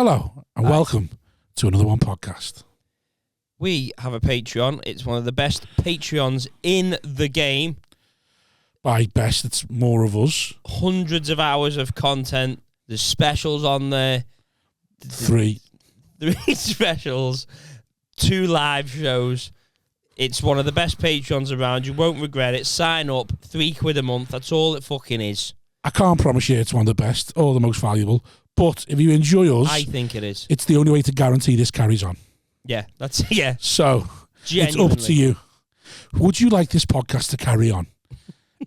Hello and welcome to another one podcast. We have a Patreon. It's one of the best Patreons in the game. By best, it's more of us. Hundreds of hours of content. There's specials on there. Three specials. 2 live shows. It's one of the best Patreons around. You won't regret it. Sign up. £3 a month. That's all it fucking is. I can't promise you it's one of the best or the most valuable, but if you enjoy us, I think it is. It's the only way to guarantee this carries on. Yeah, that's yeah. So Genuinely. It's up to you. Would you like this podcast to carry on?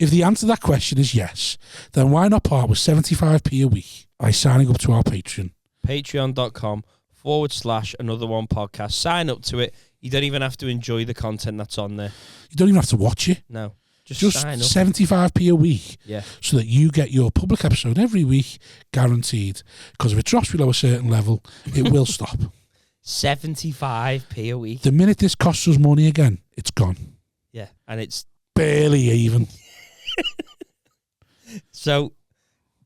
If the answer to that question is yes, then why not part with 75p a week by signing up to our Patreon? Patreon.com/another one podcast. Sign up to it. You don't even have to enjoy the content that's on there. You don't even have to watch it. No. Just sign up. 75p a week. Yeah. So that you get your public episode every week guaranteed. Because if it drops below a certain level, it will stop. 75p a week. The minute this costs us money again, it's gone. Yeah. And it's barely even. So,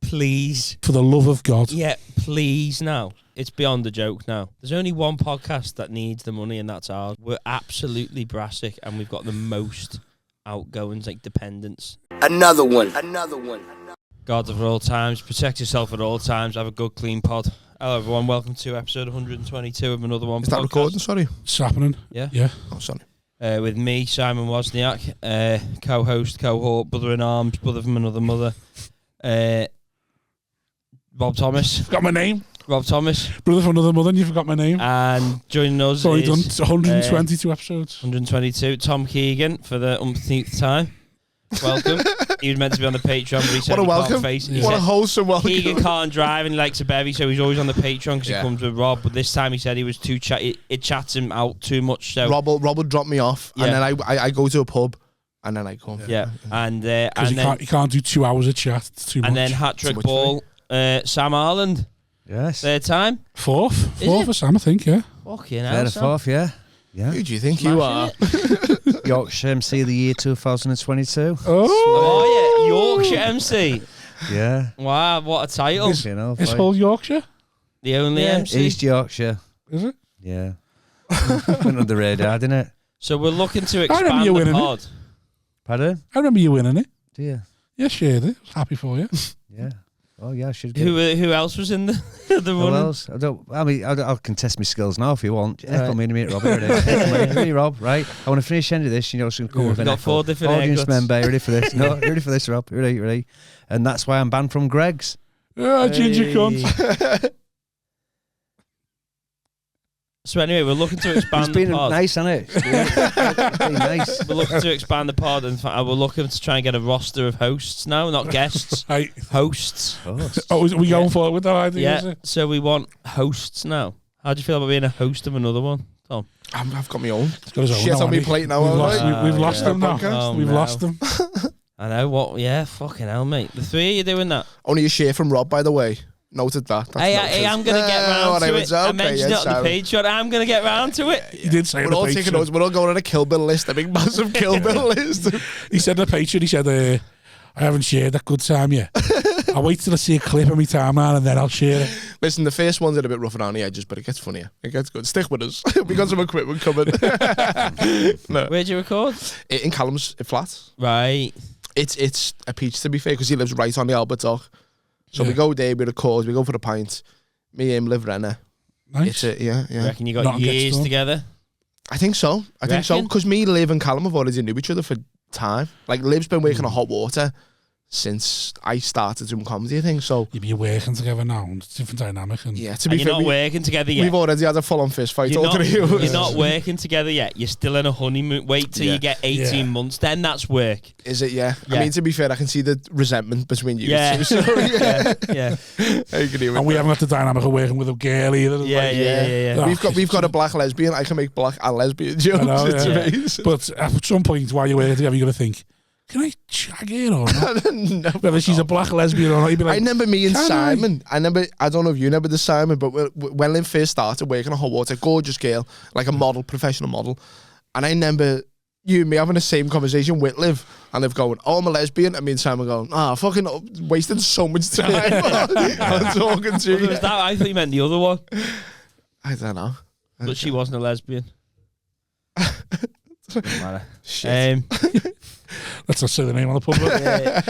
please. For the love of God. Yeah, please now. It's beyond a joke now. There's only one podcast that needs the money, and that's ours. We're absolutely brassic, and we've got the most outgoings, like dependents. Another one. Gods of all times, protect yourself at all times. Have a good, clean pod. Hello, everyone. Welcome to episode 122 of Another One. Is that recording? Sorry. It's happening. Yeah. Yeah. Oh, sorry. With me, Simon Wozniak, co-host, cohort, brother-in-arms, brother from another mother. Rob Thomas. Forgot my name. Rob Thomas. Brother from another mother, and you forgot my name. And joining us Sorry, is... done 122 episodes. 122. Tom Keegan for the umpteenth time. Welcome. He was meant to be on the Patreon, but he said What a he welcome. can't face. He What a said wholesome welcome. Keegan can't drive and he likes a bevy, so he's always on the Patreon because he comes with Rob. But this time he said he was too it chats him out too much. So Rob will drop me off, and then I go to a pub, and then I come. Yeah. And Because you can't do 2 hours of chat. It's too much. And then hat-trick ball, Sam Harland. Yes. Third time. Fourth for Sam, I think, yeah. Fucking hell, Third or fourth, yeah. Who do you think you are? Yorkshire MC of the year 2022. Oh, yeah. Yorkshire MC. Yeah. Wow, what a title. It's whole Yorkshire? The only MC. East Yorkshire. Is it? Yeah. Went under the radar, didn't it? So we're looking to remember expand you the winning pod. Pardon? I remember you winning it. Do you? Yeah, shared it. I was happy for you. Yeah. Oh, yeah, I should get Who else was in the Who running? else? I'll contest my skills now if you want. Come in a minute, Rob. Ready, Rob? Right. I want to finish the end of this. You know, so come with an got 4 different audience haircuts. member. Ready for this? No, ready for this, Rob? Ready. And that's why I'm banned from Greg's. Ginger cunt. So anyway, we're looking to expand It's been the pod. nice, hasn't it? It's been nice. We're looking to expand the pod, and we're looking to try and get a roster of hosts now, not guests. Right. Hosts. Oh, are we going forward with that idea? Is Yeah. it? So we want hosts now. How do you feel about being a host of another one, Tom? I've got my own. He's got his own Shit now, on me hasn't he? plate now. We've lost him now. Oh, We've no. lost him. I know what. Yeah, fucking hell, mate. The 3 of you doing that. Only a share from Rob, by the way. Noted that. That's Hey, noted. I'm gonna get round to it. I mentioned it on the Patreon. I'm gonna get round to it. He did say We're all on the taking Patreon. notes. We're all going on a Kill Bill list, a big massive Kill Bill list. He said on the Patreon, he said, I haven't shared that good time yet. I'll wait till I see a clip of me timeline and then I'll share it. Listen, the first one's a bit rough around the edges, but it gets funnier. It gets good. Stick with us. We got some equipment coming. No. Where'd you record? In Callum's flat. Right. It's a peach, to be fair, because he lives right on the Albert Dock. So we go there, we record, we go for the pint. Me and him live Renner. Nice. Yeah. Reckon you got Nothing gets years done. together? I think so. Reckon? Because me, Liv and Callum have already knew each other for time. Like, Liv's been working on hot water since I started doing comedy, I think. So, You'd be working together now and it's a different dynamic. And yeah, to And be you're fair, not working together yet. we've already had a full-on fist fight. You're all three of us. you're not working together yet. You're still in a honeymoon. Wait till you get 18 months. Then that's work. Is it? Yeah. Yeah. I mean, to be fair, I can see the resentment between you Yeah. two. So, Yeah. I can hear it. we haven't got the dynamic of working with a girl either. Yeah. Oh, We've got a black lesbian. I can make black and lesbian jokes. know, It's yeah. amazing. But at some point while you're working together, you're going to think, can I shag her or not? No, Whether she's a black lesbian or not, you'd be I like, remember me and "Can Simon. I don't know if you remember the Simon, but when Lynn first started working on hot water, gorgeous girl, like a model, professional model. And I remember you and me having the same conversation with Liv, and Liv going, "Oh, I'm a lesbian," and me and Simon going, fucking wasting so much time on talking to you. Was that? I thought you meant the other one. I don't know. But she wasn't a lesbian. Doesn't matter. Shit. Let's not say the name on the public.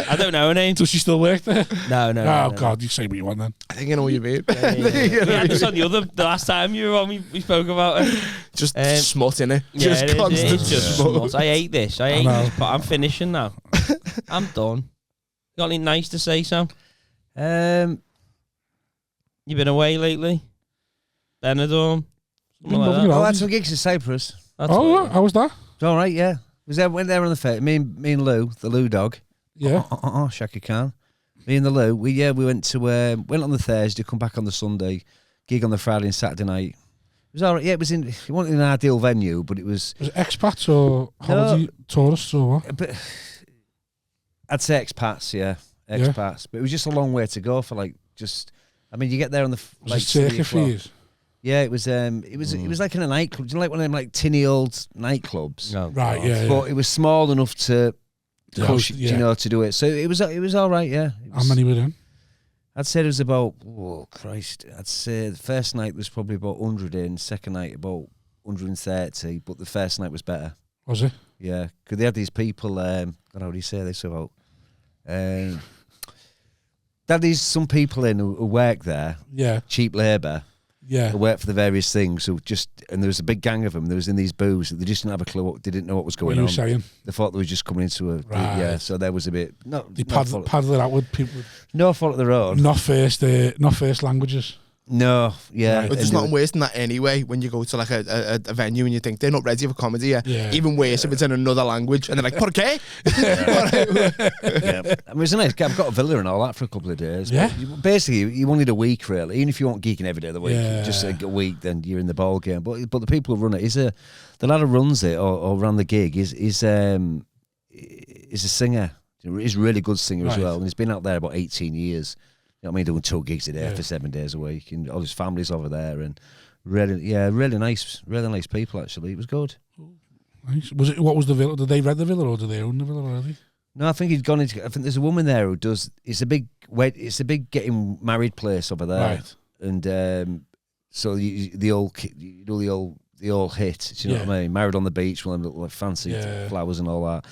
I don't know her name. Does she still work there? No. Oh, God, you say what you want then. I think I know what you mean. We had this on the last time you were on, we spoke about it. Just smut, innit? Yeah, Just constant it's just smut. I hate this. I hate this, but I'm finishing now. I'm done. Got anything nice to say, Sam? You been away lately? Benidorm? Nothing I else. had some gigs in Cyprus. How was that? It's all right, yeah. Went there on the fair. Me and Lou, the Lou dog. Yeah. Shaka Khan. Me and the Lou. We went to went on the Thursday, come back on the Sunday, gig on the Friday and Saturday night. It was all right. Yeah, it wasn't an ideal venue, but it was. Was it expats or holiday tourists or what? But I'd say expats, yeah, expats. But it was just a long way to go for you get there on the Was it circuit fees? Yeah, it was like in a nightclub. Like one of them like tinny old nightclubs. Oh, Right, yeah. But it was small enough to push, to do it. So it was all right, yeah. How many were in? I'd say it was about, I'd say the first night was probably about 100 in, second night about 130, but the first night was better. Was it? Yeah, because they had these people, I don't know how do you say this about, they had some people in who work there, cheap labour, who work for the various things, and there was a big gang of them, there was in these booths, they just didn't have a clue, they didn't know what was going on. What are you saying? They thought they were just coming into a, so there was a bit, They paddle it out with people. No fault of their own. Not first languages. No, yeah. Right. But there's nothing worse than that anyway, when you go to like a venue and you think they're not ready for comedy. Even worse if it's in another language and they're like, ¿Por qué? Yeah. I mean, it's nice. I've got a villa and all that for a couple of days. Yeah. Basically, you wanted a week, really. Even if you weren't geeking every day of the week, just a week, then you're in the ball game. But the people who run it, the lad who runs it or ran the gig is a singer. He's a really good singer as well. And he's been out there about 18 years. You know what I mean, doing 2 gigs a day for 7 days a week, and all his family's over there, and really nice people. Actually, it was good. Nice. Was it? What was the villa? Did they rent the villa or do they own the villa already? No, I think he'd gone into. I think there's a woman there who does. It's a big getting married place over there, right? And so the old hit. Do you know what I mean? Married on the beach, one of them little fancy flowers and all that.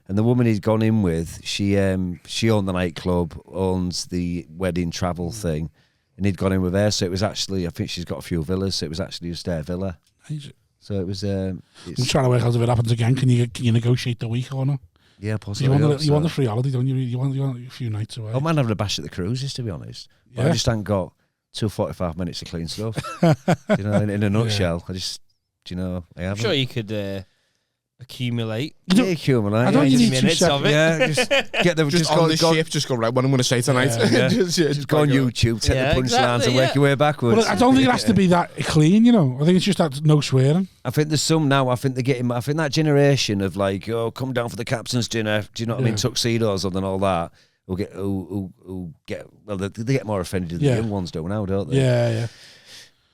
And the woman he's gone in with, she owned the nightclub, owns the wedding travel thing, and he'd gone in with her. So it was actually, I think she's got a few villas, so it was actually just their villa. Nice. So it was. I'm trying to work out if it happens again. Can you negotiate the week or not? Yeah, possibly. You want the free holiday, don't you? You want a few nights away. I might have a bash at the cruises, to be honest. But I just haven't got 45 minutes to clean stuff. In a nutshell, I just, I haven't. I'm sure you could. Accumulate. Accumulate. I don't need 2 minutes of it. Yeah, just get them. Just on the ship. Just go right. What I'm going to say tonight. Just go on YouTube, take the punchlines and work your way backwards. But I don't think it has to be that clean. I think it's just that no swearing. I think there's some now. I think they're getting. I think that generation of like, come down for the captain's dinner. Do you know what I mean? Tuxedos and all that. Who get they get more offended than the young ones do now, don't they? Yeah.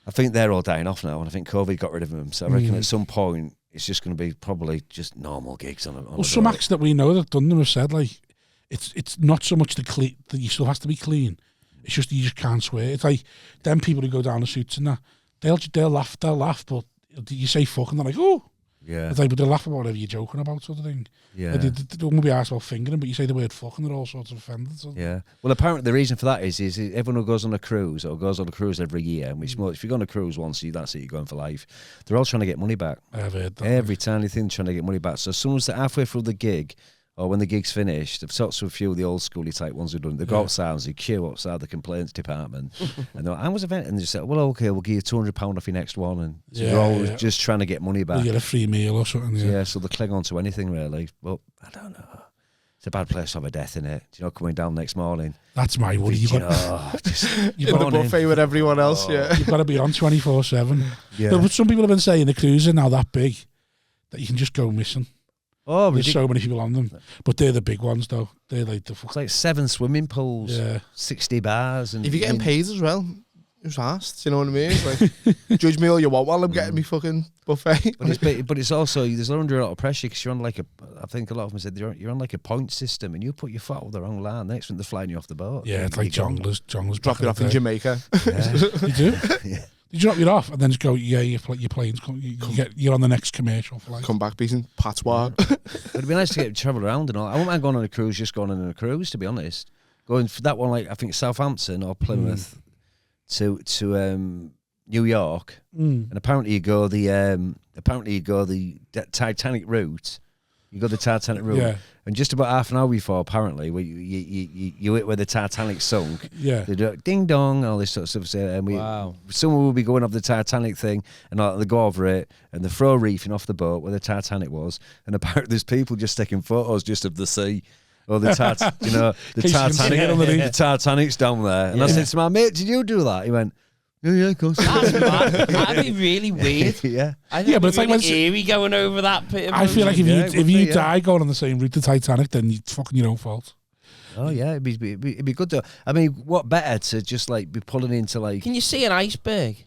I think they're all dying off now, and I think COVID got rid of them. So I reckon at some point it's just going to be probably just normal gigs on a some acts that we know that done them have said like it's not so much the clean that you still has to be clean. It's just you just can't swear. It's like them people who go down the suits and that they'll laugh, but you say fuck and they're like, oh. Yeah. It's like, but they laugh about whatever you're joking about, sort of thing. Yeah. They won't be asked about fingering, but you say the word fuck and they're all sorts of offended. Yeah. Well, apparently the reason for that is everyone who goes on a cruise or goes on a cruise every year, which if you go on a cruise once, that's it, you're going for life. They're all trying to get money back. I've heard that. Every tiny thing trying to get money back. So as soon as they're halfway through the gig, or when the gig's finished, I've talked to a few of the old schooly type ones who've done it. They go outside and they queue outside the complaints department. And they're like, I was event, and they just say, well, okay, we'll give you £200 off your next one. And so they're always just trying to get money back. You get a free meal or something. Yeah, so they cling on to anything really. But I don't know. It's a bad place to have a death in it. Coming down next morning. That's my worry. You've got in the buffet with everyone else. You've got to be on 24/7. Yeah. But some people have been saying the cruises are now that big that you can just go missing. Oh, there's so many people on them, but they're the big ones though. They're like it's like 7 swimming pools, 60 bars, and if you're getting paid as well, who's asked? You know what I mean? It's like, judge me all you want while I'm getting me fucking buffet. But it's also, there's under a lot of pressure because you're on like I think a lot of them said you're on like a point system and you put your foot over the wrong line. Next one, they're flying you off the boat. Yeah, it's like jonglers Drop it off in Jamaica. Yeah. You do? Yeah. You drop it off and then just go, yeah, your plane's you're on the next commercial flight. Come back, beating patois. It'd be nice to get to travel around and all. I wouldn't mind going on a cruise, just going on a cruise, to be honest. Going for that one, like I think Southampton or Plymouth to New York, and apparently you go the Titanic route. You go the Titanic route, and just about half an hour before, apparently, where you hit where the Titanic sunk. Yeah, they do ding dong, all this sort of stuff. And someone will be going off the Titanic thing, and they go over it, and they throw reefing off the boat where the Titanic was, and apparently there's people just taking photos just of the sea. Or the Titanic, the Titanic's down there, and I said to my mate, "Did you do that?" He went, "Yeah, of course." That'd be really weird. Yeah, I think but it's really like eerie going over that bit. Of I feel like if you be, die going on the same route to Titanic, then it's fucking your own fault. Oh yeah, it'd be good though. I mean, what better to just like be pulling into like? Can you see an iceberg?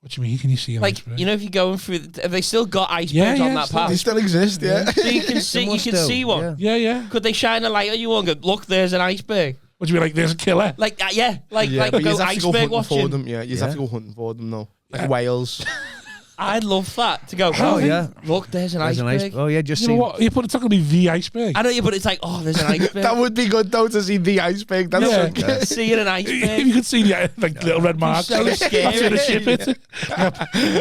What do you mean? Can you see an iceberg? You know, if you're going through, have they still got icebergs on that path? They still exist, yeah. So you can see one. Yeah. Could they shine a light on you and go, look, there's an iceberg? What do you mean, like there's a killer? Like but go iceberg watching. For them, you have to go hunting for them, though. Like whales. I'd love that to go. Look, there's an iceberg. Oh yeah, just you know what? You put it's not going to be the iceberg. I know you, but it's like, oh, there's an iceberg. That would be good though to see the iceberg. That's seeing an iceberg. You could see the little red marks. So scary. After the ship hit.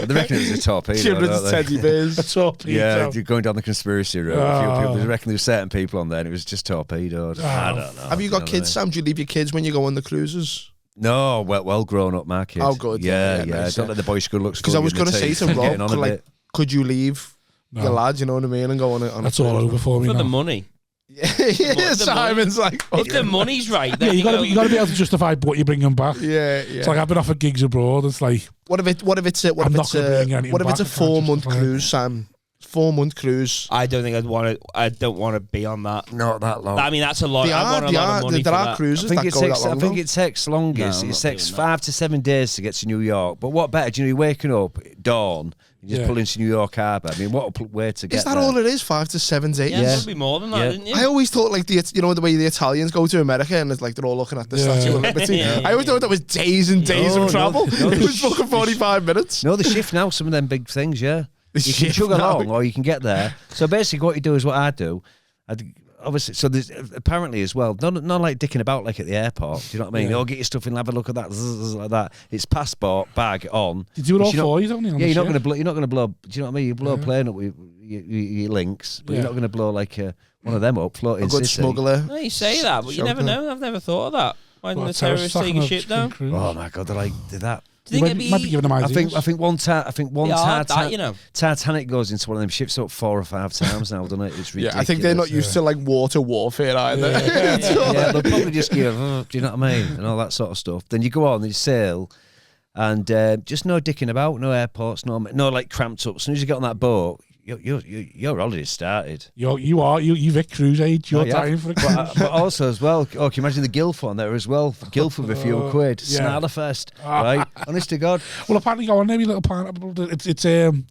They reckon it was a torpedo. Children's teddy bears. A torpedo. Yeah, you're going down the conspiracy route. A few people, they reckon there were certain people on there, and it was just torpedoed. I don't know. Have you got kids, Sam? Do you leave your kids when you go on the cruises? No, well grown up, my kids. Oh, good. Yeah. Nice, Don't let the boys good looks. Because I was going to say to Rob, could you leave your lads, you know what I mean, and go on it? That's all over for me for now. the money. Yeah, Simon's like, if the money's right, then you got to be able to justify what you bring them back. Yeah. It's like I've been offered gigs abroad. It's like what if it's a 4-month cruise, Sam? 4-month cruise. I don't think I don't want to be on that. Not that long. I mean, that's a lot. There are cruises that go that long. I think it takes longest. It takes 5 to 7 days to get to New York. But what better? Do you know, you're waking up at dawn, you just pull into New York Harbour. I mean, what a way to get. Is that all it is? 5 to 7 days? Yeah, it would be more than that, didn't you? I always thought like the way the Italians go to America and it's like they're all looking at the Statue of Liberty. I always thought that was days and days of travel. It was fucking 45 minutes. No, the shift now. Some of them big things, yeah. You can chug along or you can get there. So basically what you do is what I do. Obviously, so there's apparently as well, not like dicking about like at the airport. Do you know what I mean? Oh, get your stuff in, have a look at that, like that. It's passport, bag on. You do it all for you, don't you? Yeah, you're not going to blow. You're not going to blow. Do you know what I mean? You blow a plane up with your links, but you're not going to blow like one of them up floating. A good smuggler. No, you say that, but you never know. I've never thought of that. Why didn't the terrorists take a ship down? Oh my god, they're like did that. You might be giving them ideas. I think one Titanic goes into one of them ships up 4 or 5 times now, doesn't it? It's ridiculous. Yeah, I think they're not used to like water warfare either. Yeah, they'll probably just give, do you know what I mean? And all that sort of stuff. Then you go on, you sail, and just no dicking about, no airports, no like cramped up. As soon as you get on that boat, your holiday started. You've hit cruise age. You're dying for a cruise. But also as well, can you imagine the Gilf on there as well? Gilf with a few quid. Snarlerfest, right? Honest to God. Well, apparently go on there, little pineapple. It's the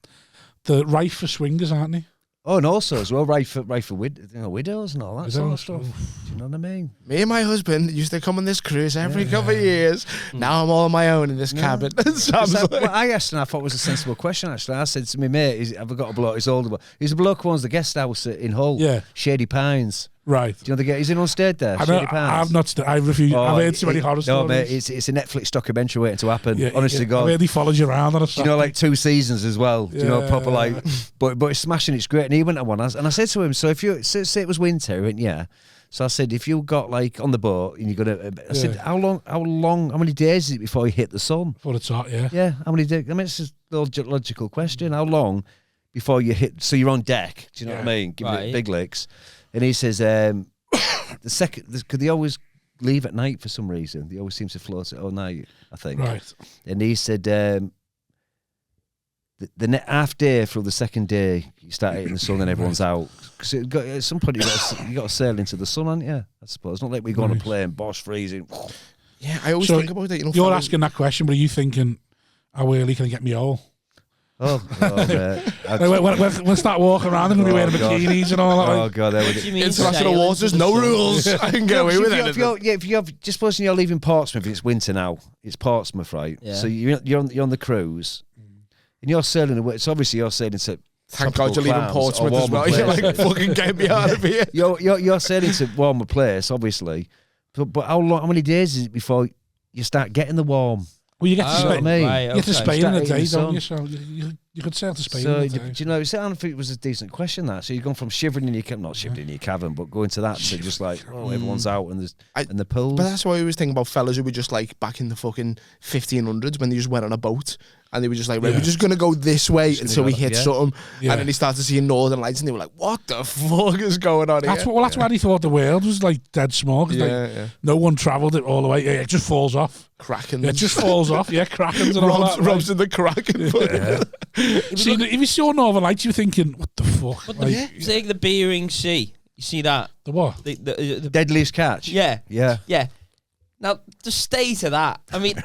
rife for swingers, aren't they? Oh, and also as well, right for widows and all that sort of stuff. Do you know what I mean? Me and my husband used to come on this cruise every couple of years. Now I'm all on my own in this cabin. I asked, and I thought it was a sensible question, actually. I said to my mate, I've got a bloke, he's older, he's a bloke who owns the guest house in Hull, Shady Pines. Right. Do you know he's in unstayed there? I've not. I refuse. I've heard too many horror stories. No, mate, it's a Netflix documentary waiting to happen. Honestly, God. I've heard he follows you around on a. Do you know, like 2 seasons as well. Do you know, proper like. But it's smashing. It's great. And he went on one, and I said to him, so if you say it was winter, he went, yeah. So I said, if you got like on the boat and you're gonna, I said, how many days is it before you hit the sun? Before it's hot, yeah. Yeah, how many days? I mean, it's just a logical question. How long before you hit? So you're on deck. Do you know what I mean? Give it big licks. And he says, the second, because they always leave at night for some reason. They always seem to float at all night, I think. Right. And he said, the half day through the second day, you start hitting the sun and everyone's out. Because at some point you got to sail into the sun, haven't you? I suppose. Not like we go on a plane, boss freezing. Yeah, I always So think about it. You know, you're asking that question, but are you thinking, how early can I get me all? Oh, We'll start walking around and we'll be wearing bikinis and all that. Oh like. god, that would. International waters, no rules. I can get away with it. If you have, just supposing you're leaving Portsmouth, it's winter now. It's Portsmouth, right? Yeah. So you're on the cruise, and you're sailing away. So obviously you're sailing to. Thank God you're leaving Portsmouth as well. You're like, fucking get me out of here. You're sailing to warmer place, obviously. But how many days is it before you start getting the warm? Well, you get to Spain. Right, You get to Spain in a day, don't you? sun. So you could sail to Spain So in a do day. you know? I don't think it was a decent question that. So you've gone from shivering in your not shivering in your cabin, but going to that to just like everyone's out and the pools. But that's why I always think about fellas who were just like back in the fucking 1500s when they just went on a boat and they were just like, right, we're just gonna go this way until we hit something, and then they started seeing northern lights and they were like, what the fuck is going on here? That's why they thought the world was like dead small. Cause no one travelled it all the way. Yeah, it just falls off. Krakens. Yeah, it just falls off. Yeah, Krakens and all that. Rob's in the Kraken. See, if you saw Northern Lights, you're thinking, what the fuck? But Like, take the Bering Sea. You see that? the what? The Deadliest catch. yeah. Yeah. Yeah. Now, the state of that. I mean,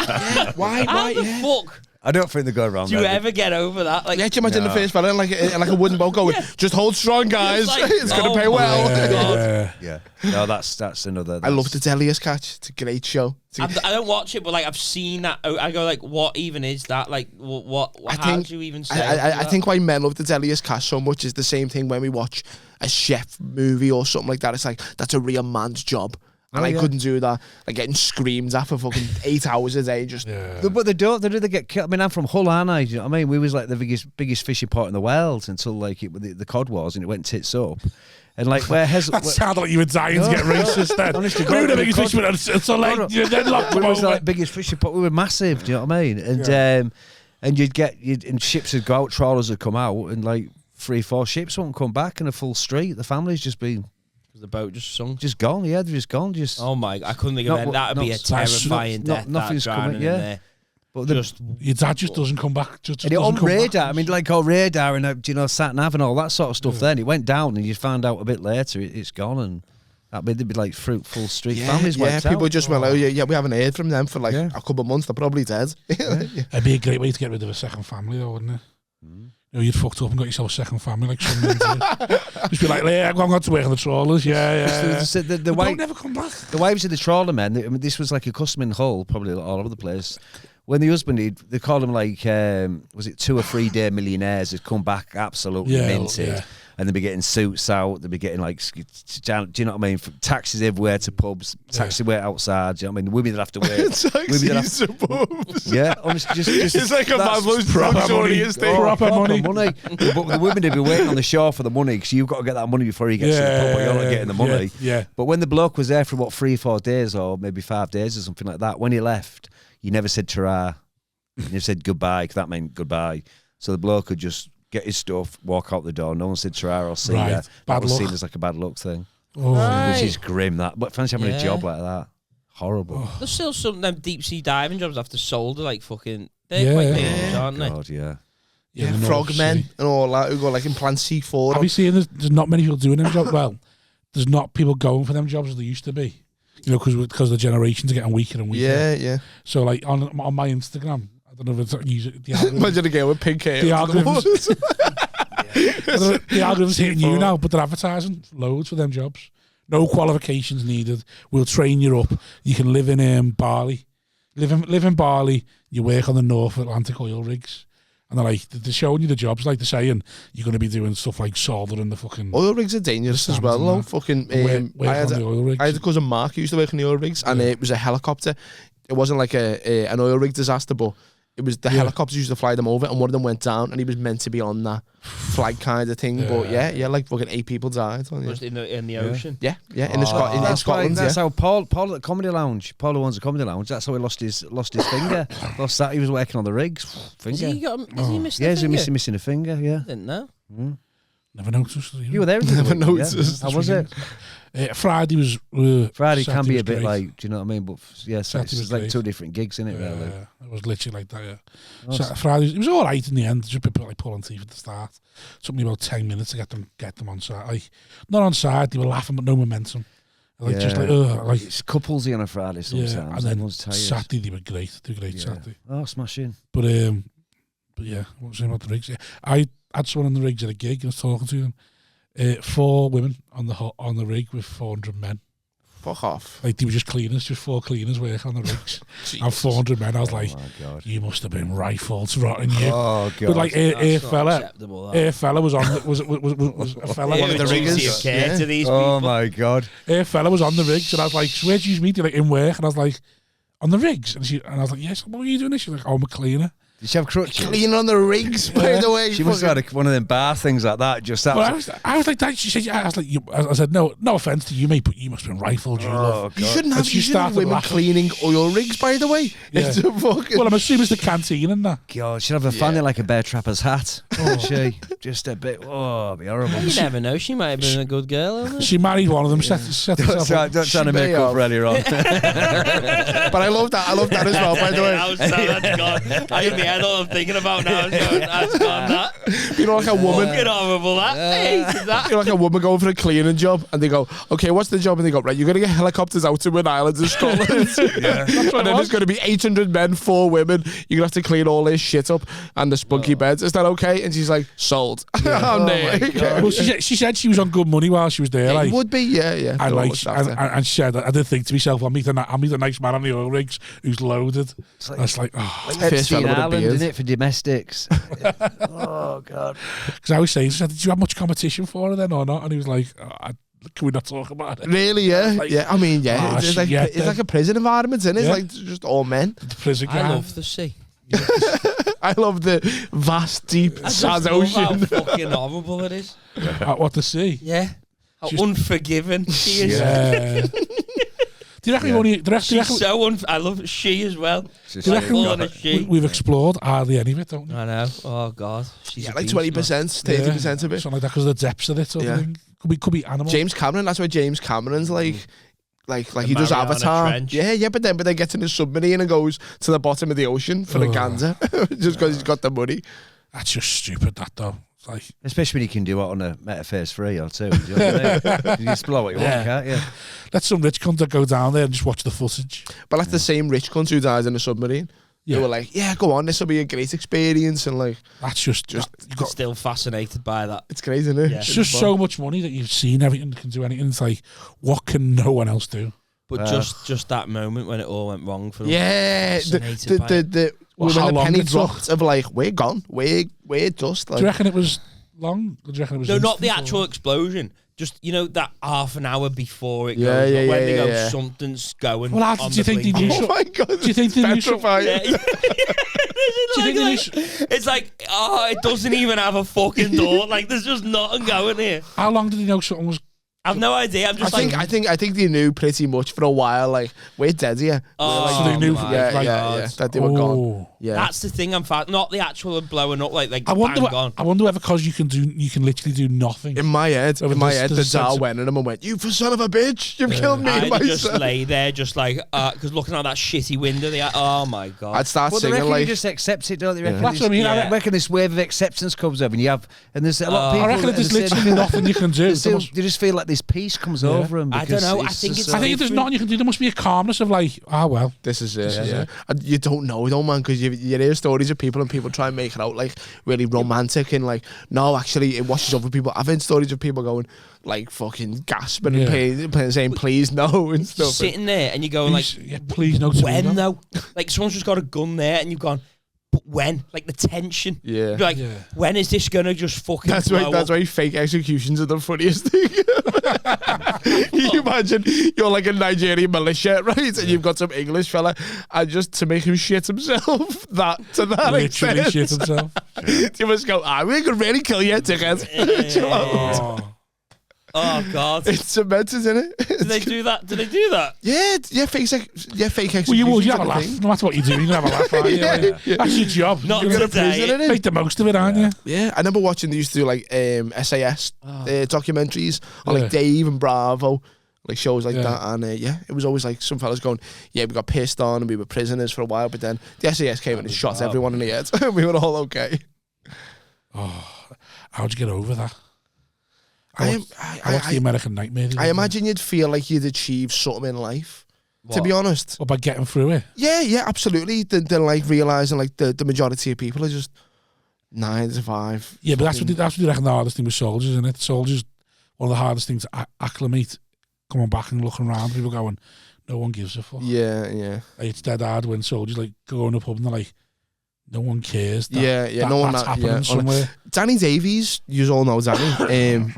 Why? how the fuck I don't think they go around do you there. ever get over that? Like, Yeah, can you imagine the first fella in like a wooden boat going, just hold strong, guys. It's like, It's going to oh pay well. my God. Yeah. No, that's another. I love the Deadliest Catch. It's a great show. I don't watch it, but like I've seen that. I go like, what even is that? Like, what how do you even say? I think why men love the Deadliest Catch so much is the same thing when we watch a chef movie or something like that. It's like, that's a real man's job. And I couldn't do that. Like getting screamed at for fucking 8 hours a day. Just But they don't. They do. They get killed. I mean, I'm from Hull, aren't I? You know what I mean? We was like the biggest fishing port in the world until like the cod wars, and it went tits up. And like where That sounded like you were dying to get racist then. Honestly, We were the biggest fisherman, so like, you then locked them we was over. like biggest fishing port. We were massive. Do you know what I mean? And and and ships would go out, trawlers would come out, and like 3-4 ships won't come back in a full street. The family's just been. The boat just sunk. Just gone, yeah, they're just gone. Just Oh my! I couldn't think of it. That would be a terrifying death. Nothing's coming. In Yeah, there. but Your dad just doesn't come back. Just and doesn't on come radar, back. I mean, like all radar and sat nav and all that sort of stuff. Then it went down, and you found out a bit later it's gone, and that would be like fruitful street families. Wiped people out. just went, oh yeah, we haven't heard from them for like a couple of months. They're probably dead. It'd be a great way to get rid of a second family, though, wouldn't it? You know, you'd fucked up and got yourself a second family, like some men do. Just be like, yeah, I'm going to work on the trawlers. Yeah. The Don't never come back. The wives of the trawler men. I mean, this was like a custom in Hull, probably all over the place. When the husband, they called them like, was it 2 or 3 day millionaires who'd come back absolutely minted. Yeah. And they'd be getting suits out, they'd be getting like, do you know what I mean? Taxis everywhere to pubs, taxi everywhere outside, do you know what I mean? Women that have to wear. Taxis to pubs. Yeah, honestly, just it's like a fabulous proper money. Proper money. But the women would be waiting on the shore for the money because you've got to get that money before you get to the pub, but you're not getting the money. Yeah. But when the bloke was there for what 3 or 4 days or maybe 5 days or something like that, when he left, you never said ta-ra. You never said goodbye because that meant goodbye. So the bloke could just get his stuff, walk out the door. No one said ta-ra or see ya. That was seen as like a bad luck thing. Which is grim, that. But fancy having a job like that. Horrible. There's still some of them deep sea diving jobs after solder, like fucking. They're quite dangerous, aren't they? God, yeah. Yeah, frogmen and all that who go like implant C4. Have you seen there's not many people doing them jobs? Well, there's not people going for them jobs as there used to be. You know, because the generations are getting weaker and weaker. Yeah. So like on my Instagram, I don't know if it's using the algorithm. Imagine a girl with pink hair. The algorithm's hitting you now, but they're advertising loads for them jobs. No qualifications needed. We'll train you up. You can live in Bali. Live in Bali. You work on the North Atlantic oil rigs. And they're like, they're showing you the jobs, like they're saying you're going to be doing stuff like soldering the fucking... Oil rigs are dangerous as well, though. Fucking, I had a cousin Mark who used to work on the oil rigs, and it was a helicopter. It wasn't like an oil rig disaster, but it was the helicopters used to fly them over, and one of them went down, and he was meant to be on that flight kind of thing. But like fucking 8 people died. Just in the ocean. Yeah, in Scotland. That's how Paul at the Comedy Lounge. Paul who owns the Comedy Lounge. That's how he lost his finger. Lost that. He was working on the rigs. Finger. Has he missed a finger? He's missing a finger. Yeah. I didn't know. Never noticed. You were there. Never noticed. How was it? Friday was. Friday can be a bit great. like, do you know what I mean? But yeah, so it's like 2 different gigs in it, really. Yeah, it was literally like that. Yeah. So Friday, it was all right in the end. Just people like pulling teeth at the start. Took me about 10 minutes to get them on side. Like, not on side. They were laughing, but no momentum. Like just like it's couplesy on a Friday sometimes. Yeah, and then Saturday they were great. They were great Saturday. Oh, smashing. But yeah, what was I saying about the rigs? Yeah, I had someone on the rigs at a gig and I was talking to them. 4 women on the rig with 400 men. Fuck off. Like they were just cleaners, just 4 cleaners working on the rigs. And 400 men. I was like, you must have been rifles rotting you. Oh god. But like a fella was on was a fella one of the riggers. To these oh people. My god. A fella was on the rigs and I was like, so where'd you meet? Like in work, and I was like, on the rigs, and I was like, yes. What were you doing? She's like, oh, I'm a cleaner. Did she have crutches? Cleaning on the rigs, by the way. She must have had one of them bar things like that. Just that. Well, I was like that. She said, I was like, I said, no offense to you, mate, but you must have been rifled. You shouldn't have women cleaning oil rigs, by the way. Yeah. It's a fucking... Well, I'm assuming it's the canteen and that. God, she'd have a fanny like a bear trapper's hat. She just a bit. Oh, it'd be horrible. You never know. She might have been a good girl. She married one of them. Set herself up. Don't try to make up for earlier on. But I love that. I love that as well, by the way. That's gone. I in my head all I'm thinking about now is going, that's gone, that. You know, like a woman. Fucking horrible, that. That. You know, like a woman going for a cleaning job, and they go, okay, what's the job? And they go, right, you're going to get helicopters out to Win Islands in Scotland. And then there's going to be 800 men, 4 women. You're going to have to clean all this shit up and the spunky beds. Is that okay? And she's like, sold. Well, she said she was on good money while she was there. It would be, yeah. And, and she said, I did think to myself, I'll meet a nice man on the oil rigs who's loaded. It's like, Epstein Island, isn't it, for domestics? Oh, God. Because I was saying, she said, did you have much competition for her then or not? And he was like, can we not talk about it? Really, yeah. Like, yeah, I mean, yeah. It's like a prison environment, isn't it? It's like just all men. The prison I love the sea. I love the vast, deep, sad ocean. How fucking horrible it is. What the sea? Yeah. How unforgiving she is. Yeah. Do you reckon she's so I love she as well. Do you reckon we've explored hardly any of it, don't we? I know. Oh God. She's like 20%, 30% of it. Something like that because of the depths of it. Sort of thing. Could be animal. James Cameron. That's why James Cameron's like he does Avatar. Yeah. But then gets in his submarine and goes to the bottom of the ocean for the ganza just because he's got the money. That's just stupid. That though. Like, especially when you can do it on a metaphase 3 or 2. You know what I mean? You just blow what you want, can't you? Let some rich cunt go down there and just watch the footage. But that's the same rich cunt who dies in a submarine. They were like, yeah, go on, this will be a great experience. And like, that's just you're still fascinated by that. It's crazy, isn't it? Yeah. It's just so much money that you've seen everything that can do anything. It's like, what can no one else do? But just that moment when it all went wrong for them. Yeah, when the penny dropped of like, we're gone, we're dust. Like. Do you reckon it was long? Or do you reckon it was not the actual explosion. Just, that half an hour before it goes. When they go, something's going. Well, do you think they knew? Oh my God! Do you think they knew? It's like, it doesn't even have a fucking door. Like, there's just nothing going here. How long did he know something was? I've no idea. I think they knew pretty much for a while. Like, we're dead here. So they knew. That they were gone. Yeah, that's the thing. Not the actual blowing up. Like I wonder. Gone. I wonder whether because you can literally do nothing. In my head, the Tsar went at him and went, "You son of a bitch! You've killed me." I'd just lay there, just like, because looking out that shitty window, oh my God! I'd start singing like, you just accept it, don't you? That's what I mean. I reckon this wave of acceptance comes over, and there's a lot of people. I reckon there's literally nothing you can do. You just feel like this peace comes over them. I don't know. I think if there's nothing you can do, there must be a calmness of like, well, this is it. Yeah. And you don't know, man, because you hear stories of people and people try and make it out like really romantic and like, no, actually it washes over people. I've heard stories of people going like fucking gasping and saying please no and stuff. Sitting there and you're going like, please no. When though? Like someone's just got a gun there and you've gone, but when? Like the tension. Yeah. You're like, when is this gonna just fucking blow That's why fake executions are the funniest thing. You imagine you're like a Nigerian militia, right? And you've got some English fella, and just to make him shit himself, to that literally extent. Shit himself. You must go, we could really kill you, ticket. Oh God! It's immense, isn't it? Did they do that? Yeah, fake executions. Well, you have a laugh. No matter what you do, you can have a laugh. Aren't you? That's your job. Not today. Make the most of it, aren't you? Yeah, I remember watching. They used to do like SAS documentaries on like Dave and Bravo, like shows like that, and it was always like some fellas going, we got pissed on and we were prisoners for a while, but then the SAS came in and shot everyone in the head, and we were all okay. Oh, how'd you get over that? I watched The American Nightmare. I imagine you'd feel like you'd achieve something in life. What? To be honest. Or by getting through it. Yeah, absolutely. They're like realising like the majority of people are just 9 to 5. Yeah, but that's what you reckon the hardest thing with soldiers, isn't it? Soldiers, one of the hardest things to acclimate, coming back and looking around, people going, no one gives a fuck. Yeah. Like, it's dead hard when soldiers like go in a pub and they're like, no one cares. No one that's happening somewhere. Danny Davies, you all know Danny.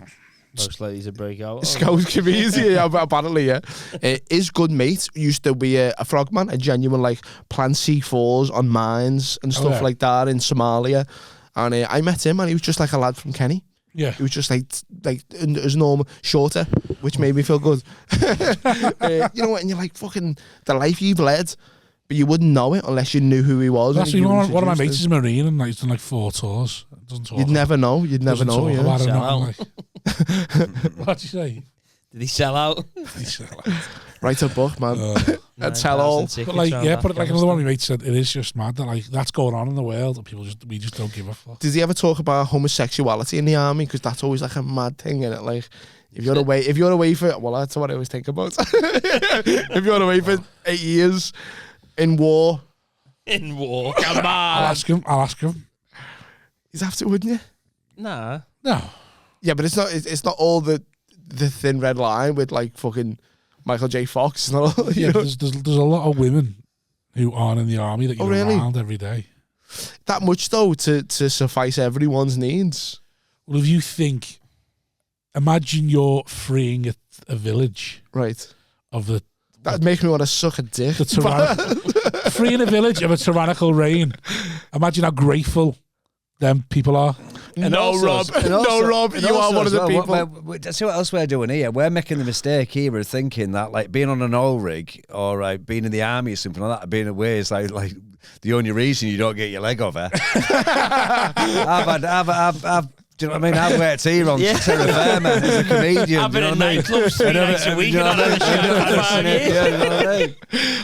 Most likely to break out. Scout comedian, apparently, yeah. His good mate used to be a frogman, a genuine like plant C4s on mines and stuff like that in Somalia. And I met him, and he was just like a lad from Kenny. Yeah, he was just like as normal, shorter, which made me feel good. You know what? And you're like, fucking the life you've led, but you wouldn't know it unless you knew who he was. That's one of my mates is a Marine, and he's done like 4 tours. You'd never know. You'd never know. Yeah. What'd you say? Did he sell out? Write a book, man. And tell all. But like, but like another one of my mates said, it is just mad that like that's going on in the world, and we just don't give a fuck. Did he ever talk about homosexuality in the army? Because that's always like a mad thing, isn't it? Like, if you're away for, well, that's what I always think about. If you're away for 8 years in war. Come on. I'll ask him. You'd have to, wouldn't you? Nah. No. Yeah, but it's not all the thin red line with like fucking Michael J. Fox. Not all, yeah, there's a lot of women who aren't in the army that you're around every day. That much though to suffice everyone's needs. Well, if you think, imagine you're freeing a village, right? That makes me want to suck a dick. Freeing a village of a tyrannical reign. Imagine how grateful them people are. No, Rob, you are one of the people. See what else we're doing here? We're making the mistake here of thinking that like being on an oil rig or being in the army or something like that, being away is like the only reason you don't get your leg over. I've do you know what I mean? I've worked here on Terra Firma as a comedian. I've been in nightclubs 3 nights a week and I've had a show for 5 years.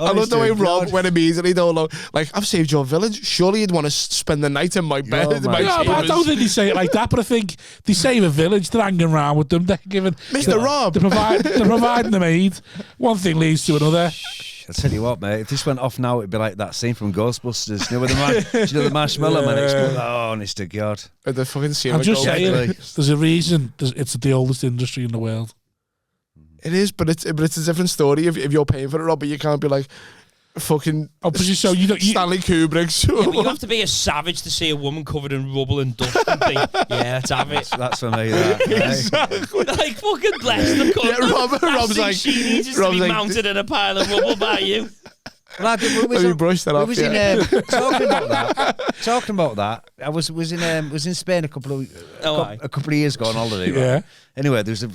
I love the way Rob went immediately though. Like, I've saved your village. Surely you'd want to spend the night in my bed. But I don't think they say it like that. But I think they save a village. They're hanging around with them. They're giving Mr. Rob. They're providing them aid. One thing leads to another. I'll tell you what, mate. If this went off now, it'd be like that scene from Ghostbusters. You know, with the marshmallow man exploded. Oh, honest to God. The fucking I'm just saying, there's a reason. It's the oldest industry in the world. It is, but it's a different story if you're paying for it, Rob. But you can't be like fucking so Stanley Kubrick. Yeah, you have to be a savage to see a woman covered in rubble and dust and think, yeah, let's have it. That's for me. That, exactly. Like fucking bless the cunt. Yeah, Rob's like, she needs to be mounted in a pile of rubble by you. Well, talking about that. I was in Spain a couple of years ago on holiday. Right? Yeah. Anyway, there was a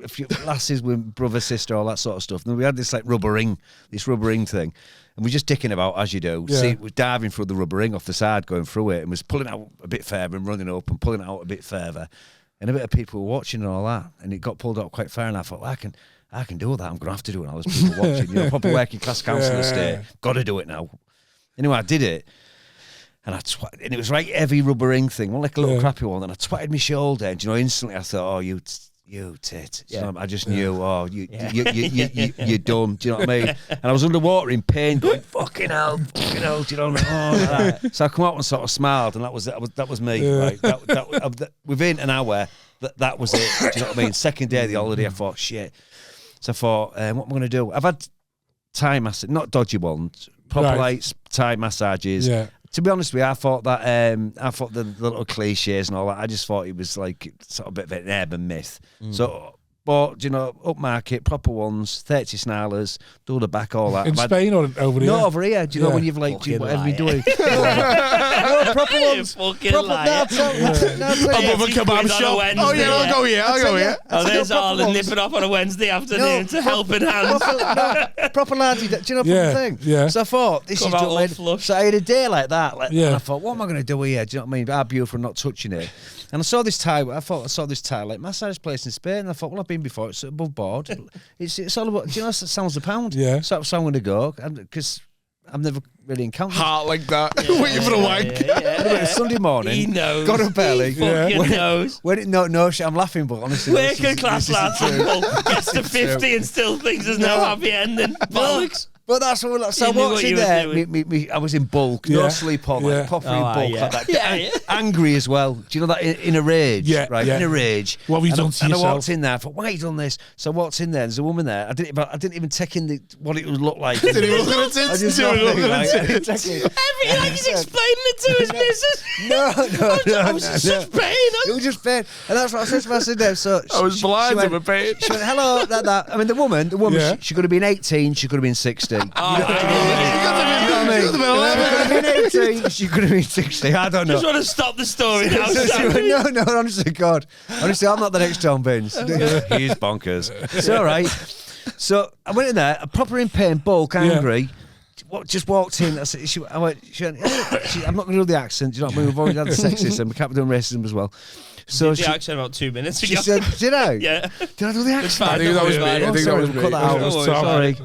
few lasses with brother, sister, all that sort of stuff. And we had this rubber ring thing, and we're just dicking about as you do. Yeah. We're diving through the rubber ring off the side, going through it, and was pulling out a bit further and running up and pulling out a bit further, and a bit of people were watching and all that, and it got pulled out quite far, and I thought, well, I can do that. I'm going to have to do it now. There's people watching. Proper working class council estate. Got to do it now. Anyway, I did it. And and it was right heavy rubber ring thing. One like a little crappy one. And I twatted my shoulder. And, instantly I thought, oh, you tit. Yeah. I just knew, you're done. Do you know what I mean? And I was underwater in pain going, fucking hell. Do you know what I mean? Oh, like so I come out and sort of smiled. And that was me. Yeah. Right? That, within an hour, that was it. Do you know what I mean? Second day of the holiday, I thought, shit. So I thought, what am I going to do? I've had Thai massage, not dodgy ones, proper Thai massages. Yeah. To be honest with you, I thought the little cliches and all that. I just thought it was like sort of a bit of an urban myth. So, but upmarket, proper ones, 30 snarlers, do the back, all that. In Spain or over here? No, over here. Do you know when you've whatever you're doing? No, proper ones. Fucking liar. Above a kebab shop. Oh yeah, I'll go here. Oh, there's Harland nipping off on a Wednesday afternoon to helping hands. Proper laddie. Do you know proper thing? Yeah. So I thought this is doing. So I had a day like that. And I thought, what am I going to do here? Do you know what I mean? I'd be for not touching it. And I saw this Thai. Like massage place in Spain. And I thought, well, I've been before. It's above board. It's all about. Do you know? It sounds a pound. Yeah. So I'm going to go because I've never really encountered heart like that. Waiting for a wank. Yeah. a Sunday morning. He knows. Got a belly. He fucking knows. I'm laughing, but honestly, Working class lad gets to 50 and still thinks there's no happy ending. Bollocks. But that's what. So I walked in there. I was in bulk, no sleep on, proper in bulk, like that. Angry as well. Do you know that in a rage? Right, in a rage. What have you done to yourself? And I walked in there. I thought, why have you done this? So I walked in there. There's a woman there. I didn't even take in what it would look like. Didn't even look at it. He's explaining it to his missus. No. I was in such pain. It was just pain, and that's what I said to my sister. So I was blind with pain. She went, hello, that. I mean, the woman. She could have been 18. She could have been 60. She could have been 18. She could have been 60. I don't know. Just want to stop the story now. No, honestly, God. Honestly, I'm not the next John Binns. He's bonkers. It's all right. So I went in there, proper in pain, bulk, angry. Just walked in. I went, I'm not going to do the accent. Do you know what I mean? We've already had the sexism. We can't be doing racism as well. So did the accent about 2 minutes ago. She said, did I? Yeah. Did I do the accent? I think that was me. I think that was me. Cut that out. Sorry.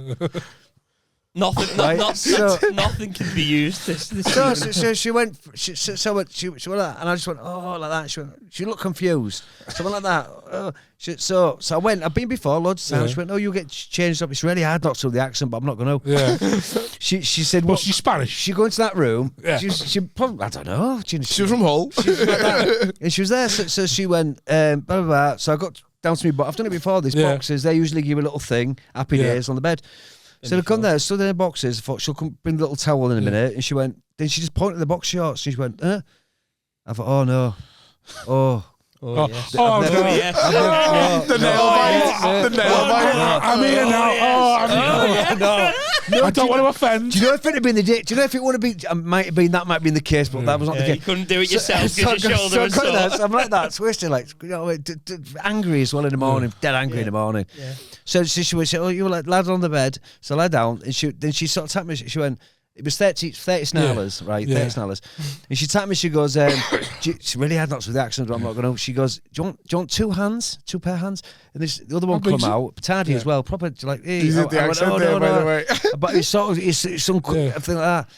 Nothing can be used. So she went. She went like that, and I just went, oh, like that. She looked confused. So I went like that. So I went. I've been before loads of times. She went, oh, you get changed up. It's really hard not to do the accent, but I'm not going to. Yeah. She said, well, she's Spanish. She go into that room. Yeah. She probably, I don't know. She was from Hull. And she was there. So she went, blah, blah, blah. So I got down to me, but I've done it before. These boxes, they usually give a little thing, happy days on the bed. So they come there, stood in the boxes. I thought she'll come bring the little towel in a minute, and she went. Then she just pointed at the box shorts. She went, I thought, oh no, The nail bite. I'm here now. I don't want to offend. Do you know if it had been the day? Do you know if it would have been? Might have been that. Might have been the case, but that was not the case. You couldn't do it yourself because your shoulder was sore. I'm like that, twisted, like angry as well in the morning, dead angry in the morning. Yeah. So she would say, "Oh, you were like lad on the bed." So I lay down, and then she sort of tapped me. She went. It was 30 snarlers, right? 30 snarlers. And she tapped me, she goes, she really had lots of the accent, but I'm not going to. She goes, do you want two pair of hands? And the other one come out, tardy as well, proper, like, hey. Is it the accent there, by the way? But it's sort of, it's some thing like that.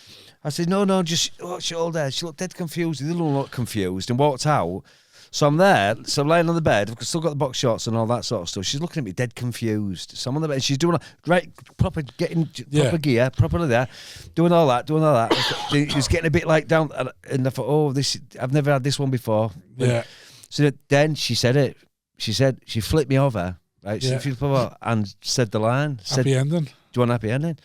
I said, no, just watch it all there. She looked dead confused. The other one looked confused and walked out. So I'm there, so I'm laying on the bed. I've still got the box shorts and all that sort of stuff. She's looking at me dead confused. So I'm on the bed. She's doing proper gear, properly there, doing all that. She was getting a bit like down, and I thought, I've never had this one before. Yeah. So then she said it. She flipped me over, right? She flipped me over and said the line. Happy ending. Do you want a happy ending?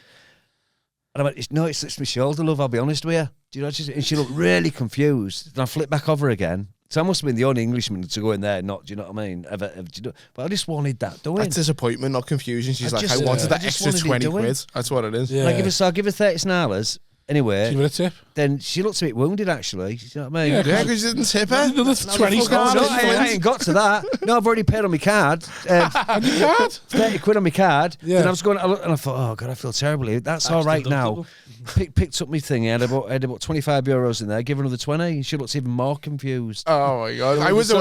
And I went, no, it's my shoulder, love. I'll be honest with you. Do you know? And she looked really confused. And I flipped back over again. So I must have been the only Englishman to go in there, not, do you know what I mean? Ever, but I just wanted that doing. That's disappointment, not confusion. She's I wanted that extra 20 quid. That's what it is. Yeah. I'll give her 30 snarlers. Anyway, give her a tip. Then she looked a bit wounded, actually. You know what I mean? Yeah, because you didn't tip her. Another 20 stars. No, I ain't got to that. No, I've already paid on my card. On your card? 30 quid on my card. Yeah. Then I was going, and I thought, oh, God, I feel terribly. That's all right now. Picked up my thing. I had about 25 euros in there. Give her another 20. She looks even more confused. Oh my God! That was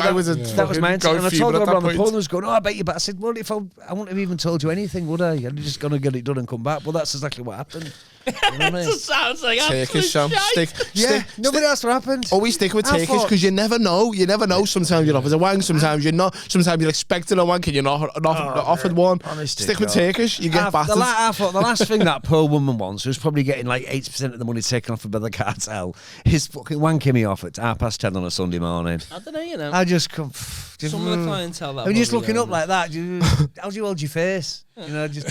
my answer. And I told her around the phone. I was going, oh, I bet you. But I said, well, if I wouldn't have even told you anything, would I? I'd just gonna get it done and come back. Well, that's exactly what happened. You know what I mean? It sounds like Turkish nobody else what happened. Always stick with Turkish because you never know. You never know. Sometimes you're offered a wank. Sometimes you're not. Sometimes you're expecting a wank and you're not offered one. Stick with Turkish. You get battered. I thought the last thing that poor woman wants, who's probably getting like 80% of the money taken off her by the cartel, is fucking wanking me off at 10:30 on a Sunday morning. I don't know, you know. I just come. Some of the clientele that. I'm just looking up like that. How do you hold your face? You know, just.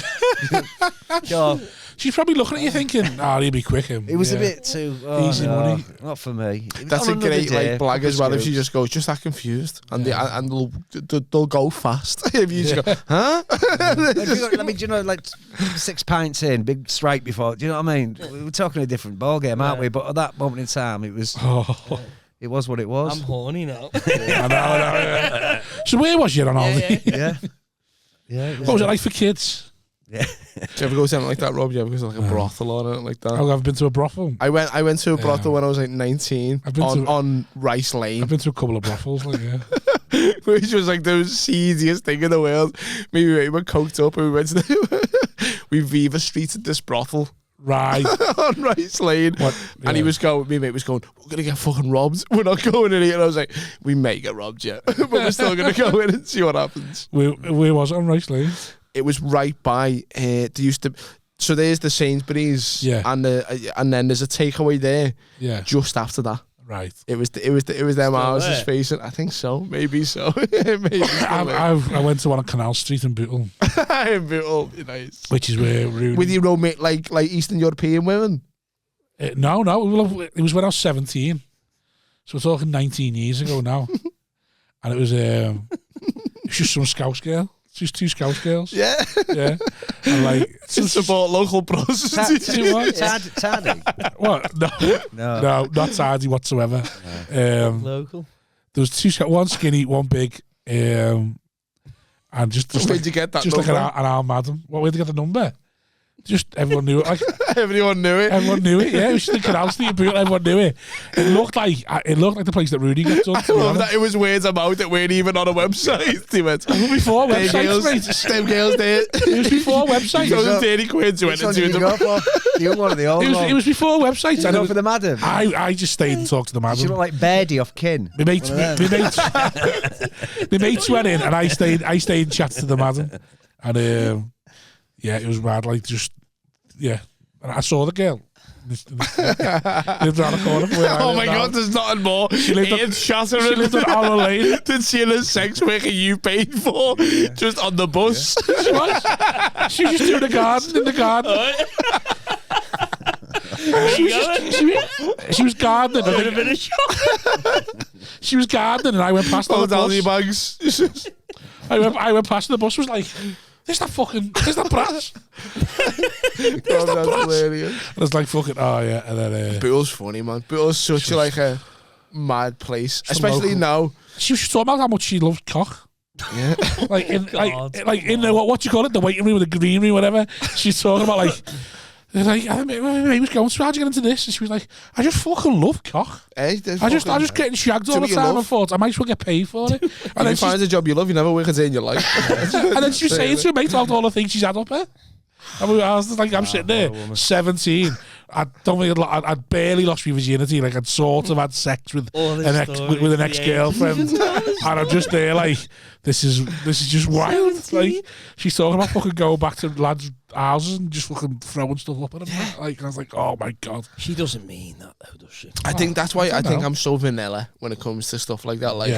She's probably looking at you thinking, he'll be quick. It was a bit too easy money. Not for me. That's a great blag as well. If she just goes, just that confused, and they'll go fast. If you just go, huh? I mean, do you know, like 6 pints in, big strike before. Do you know what I mean? We're talking a different ball game, aren't we? But at that moment in time, it was. It was what it was. I'm horny now. I know. So where was you on holiday? Yeah. What was it like for kids? Yeah. Did you ever go to something like that, Rob? Did you ever go to like a brothel or anything like that? I've been to a brothel. I went to a brothel when I was like 19 on Rice Lane. I've been to a couple of brothels, which was like the seediest thing in the world. We were coked up and we went to we Viva Street at this brothel. Right. On Rice Lane. And he was going, me mate was going, we're going to get fucking robbed. We're not going in here. And I was like, we may get robbed yet. But we're still going to go in and see what happens. Where was it on Rice Lane? It was right by, so there's the Sainsbury's. Yeah. And then there's a takeaway there. Yeah. Just after that. Right. It was them houses facing. I think so. Maybe so. Maybe. I went to one on Canal Street in Bootle. In Bootle, nice. Which is where Rooney... With your roommate, like Eastern European women? No. It was when I was 17. So we're talking 19 years ago now. And it was just some Scouse girl. Just 2 Scouse girls. Yeah. Yeah. And like... To support local prostitutes. Tardy? What? No, not tardy whatsoever. Local? There was 2, one skinny, one big. And just where'd you get that just number? Like an arm madam. Where'd you get the number? Just everyone knew it. Like, everyone knew it. Everyone knew it. Yeah, it was just the Canal Street Bootle. Everyone knew it. It looked like the place that Rudy got done. I love that it was words about it weren't even on a website. He went, before websites, mate. Them girls there. It was before websites. It was 30 quid. Which one did you go for? You one of the old It was before websites. Did you go for the madam? I just stayed and talked to the madam. She looked like Birdie off Kin. My mates went in and I stayed and chatted to the madam. And yeah, it was mad. Like just. Yeah, and I saw the girl. Lived around the corner. Oh my God, there's nothing more. She lived on Harland Lane. Did she in a sex worker you paid for? Yeah. Just on the bus. Yeah. She was. She was just doing in the garden. She was gardening. I would have been a shock. She was gardening, and I went past the bus. Bags. I went past the bus. Was like. There's that brass. There's that brass. Hilarious. And it's like fucking, oh yeah. And then, Bootle's funny, man. Bootle's such like a mad place. Especially now. She was talking about how much she loves cock. Yeah. Like in the, what you call it, the waiting room or the green room, whatever. She's talking about like, I was going, so how'd you get into this? And she was like, I just fucking love cock. I just getting shagged all the time. I thought I might as well get paid for it. And then you find a job you love, you never work a day in your life. And then she was saying to her mate about all the things she's had up her. And I was like, I'm sitting there, 17. I'd barely lost my virginity. Like I'd sort of had sex with an ex-girlfriend, and I'm just there like, this is just wild. Like she's talking about fucking going back to lads' houses and just fucking throwing stuff up at them. Yeah. Like I was like, oh my God. She doesn't mean that though, does she? I think that's why I think I'm so vanilla when it comes to stuff like that. Like,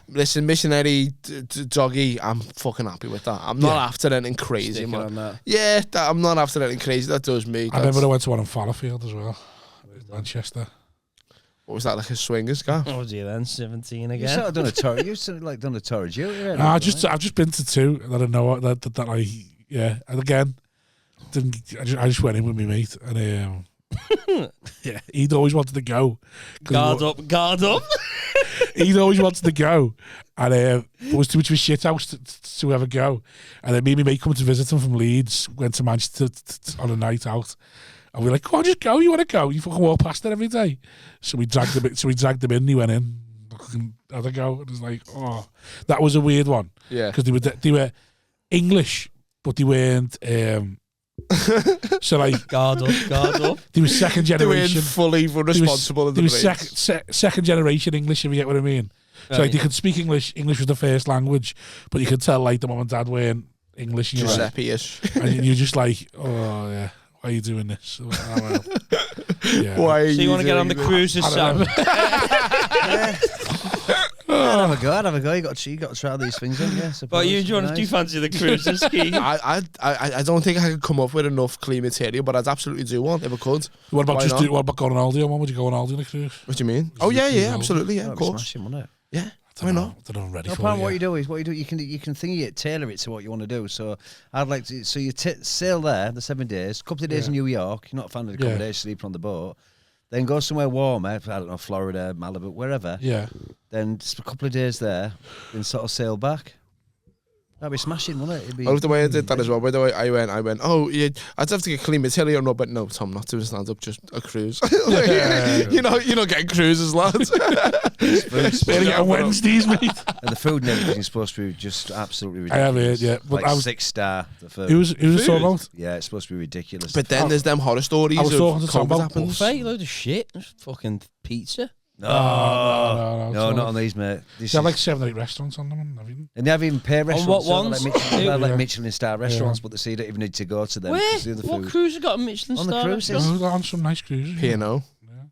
listen, missionary, doggy, I'm fucking happy with that. I'm not after anything crazy, man. Yeah, I'm not after anything crazy. That does me. I remember I went to one in Fallowfield as well, in Manchester. What was that, like a swingers car? What was you then, 17 again? You sort of done a tour. You sort of like done a tour of you. I've just been to 2 that I know that I and again I just went in with my mate and yeah, he'd always wanted to go. Guard up. He'd always wanted to go, and it was too much of a shit house to ever go. And then me and my mate come to visit him from Leeds, went to Manchester on a night out. And we're like, come on, just go. You want to go? You fucking walk past it every day. So we dragged him in. And he went in. Had a go. And it was like, oh, that was a weird one. Yeah, because they were English, but they weren't. So like, guard up. They were second generation. They weren't fully responsible in the brains. Second generation English, if you get what I mean. So like, they could speak English. English was the first language, but you could tell like the mum and dad weren't English. Giuseppe-ish. And you're just like, oh yeah. Why are you doing this? Oh, well. Yeah. Why are so you want to get on the cruises, Sam? Have a go. You got to try these things, haven't you? But do you want to fancy the cruises? I don't think I could come up with enough clean material, but I'd absolutely do one if I could. What about going on Aldi? Would you go on Aldi on a cruise? What do you mean? Oh yeah, absolutely, yeah, of course. Smashing, wouldn't it? Yeah. Why not? I don't know, I'm ready for it. What you do, you can think it, tailor it to what you want to do. So I'd like to. So you sail there the 7 days, a couple of days in New York. You're not a fan of the accommodation, sleeping on the boat. Then go somewhere warmer. I don't know, Florida, Malibu, wherever. Yeah. Then just a couple of days there. Then sort of sail back. That'd be smashing, wouldn't it? It'd be... I love the way I did that as well. By the way, I went, oh, yeah, I'd have to get clean material, no, but no, Tom, not doing stand-up, just a cruise. You're not getting cruises, lads. On Wednesdays, mate. And the food and everything is supposed to be just absolutely ridiculous. I have heard, yeah. But like 6-star, the food. Who was it talking about? Yeah, it's supposed to be ridiculous. But then there's them horror stories I was talking to Tom COVID about happens. Buffet, load of shit. There's fucking pizza. No, not on these, mate. They have like 7 or 8 restaurants on them and everything. And they have even paid restaurants. what ones? Like Michelin star restaurants, but they say you don't even need to go to them. Where? The What food. cruise has got a Michelin On star? the cruises. restaurant? No, on some nice cruises. P&O. No.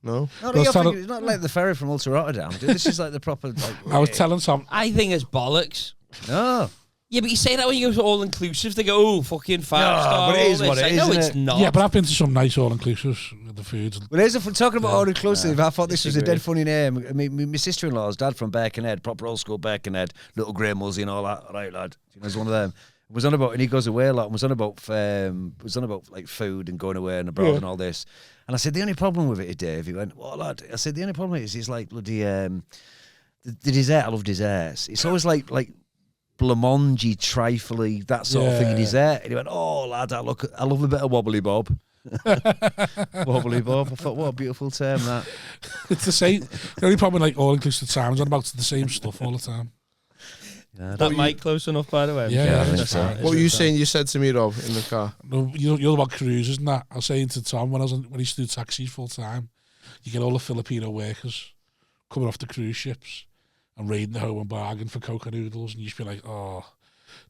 No, it's not like the ferry from Ulster Rotterdam, dude. This is like the proper. Like, I was telling Tom. I think it's bollocks. No. Yeah, but you say that when you go to all-inclusive, they go, oh, fucking 5-star. but it is what it is, No, isn't it's it? not. Yeah, but I've been to some nice all-inclusives with the food. Well, there's talking about all-inclusive. I thought this was a disagree. dead funny name. I mean, my sister-in-law's dad from Birkenhead, proper old-school Birkenhead, little grey muzzy and all that. Right, lad. You know, he's one of them. Was on about, and he goes away a lot. And was on about like food and going away and abroad and all this. And I said, the only problem with it is, Dave. He went, what, lad? I said, the only problem is, he's like bloody the dessert. I love desserts. It's always like blancmange, trifly, that sort of thing in dessert. And he went, oh, lad, I love a bit of wobbly bob. Wobbly bob. I thought, what a beautiful term that. It's the same. The only problem with like all-inclusive times on about the same stuff all the time. Yeah, That mic close enough, by the way. Yeah, I think so. What were you saying? You said to me, Rob, in the car. No, you're about cruises and that. I was saying to Tom when he used to do taxis full time, you get all the Filipino workers coming off the cruise ships and raiding the home and bargain for coca noodles, and you just be like, oh,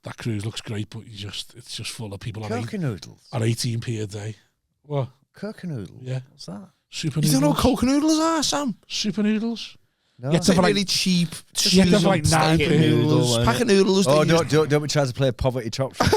that cruise looks great, but it's just full of people Coca noodles. on 18p a day. What? Coca noodles. Yeah. What's that? Super You noodles. don't know what coca noodles are, Sam? Super noodles. No. Yeah, It's like for like- really cheap. Yeah, they're for like 9p. noodles. Packet noodles. Oh, that you- don't be trying to play poverty top trumps.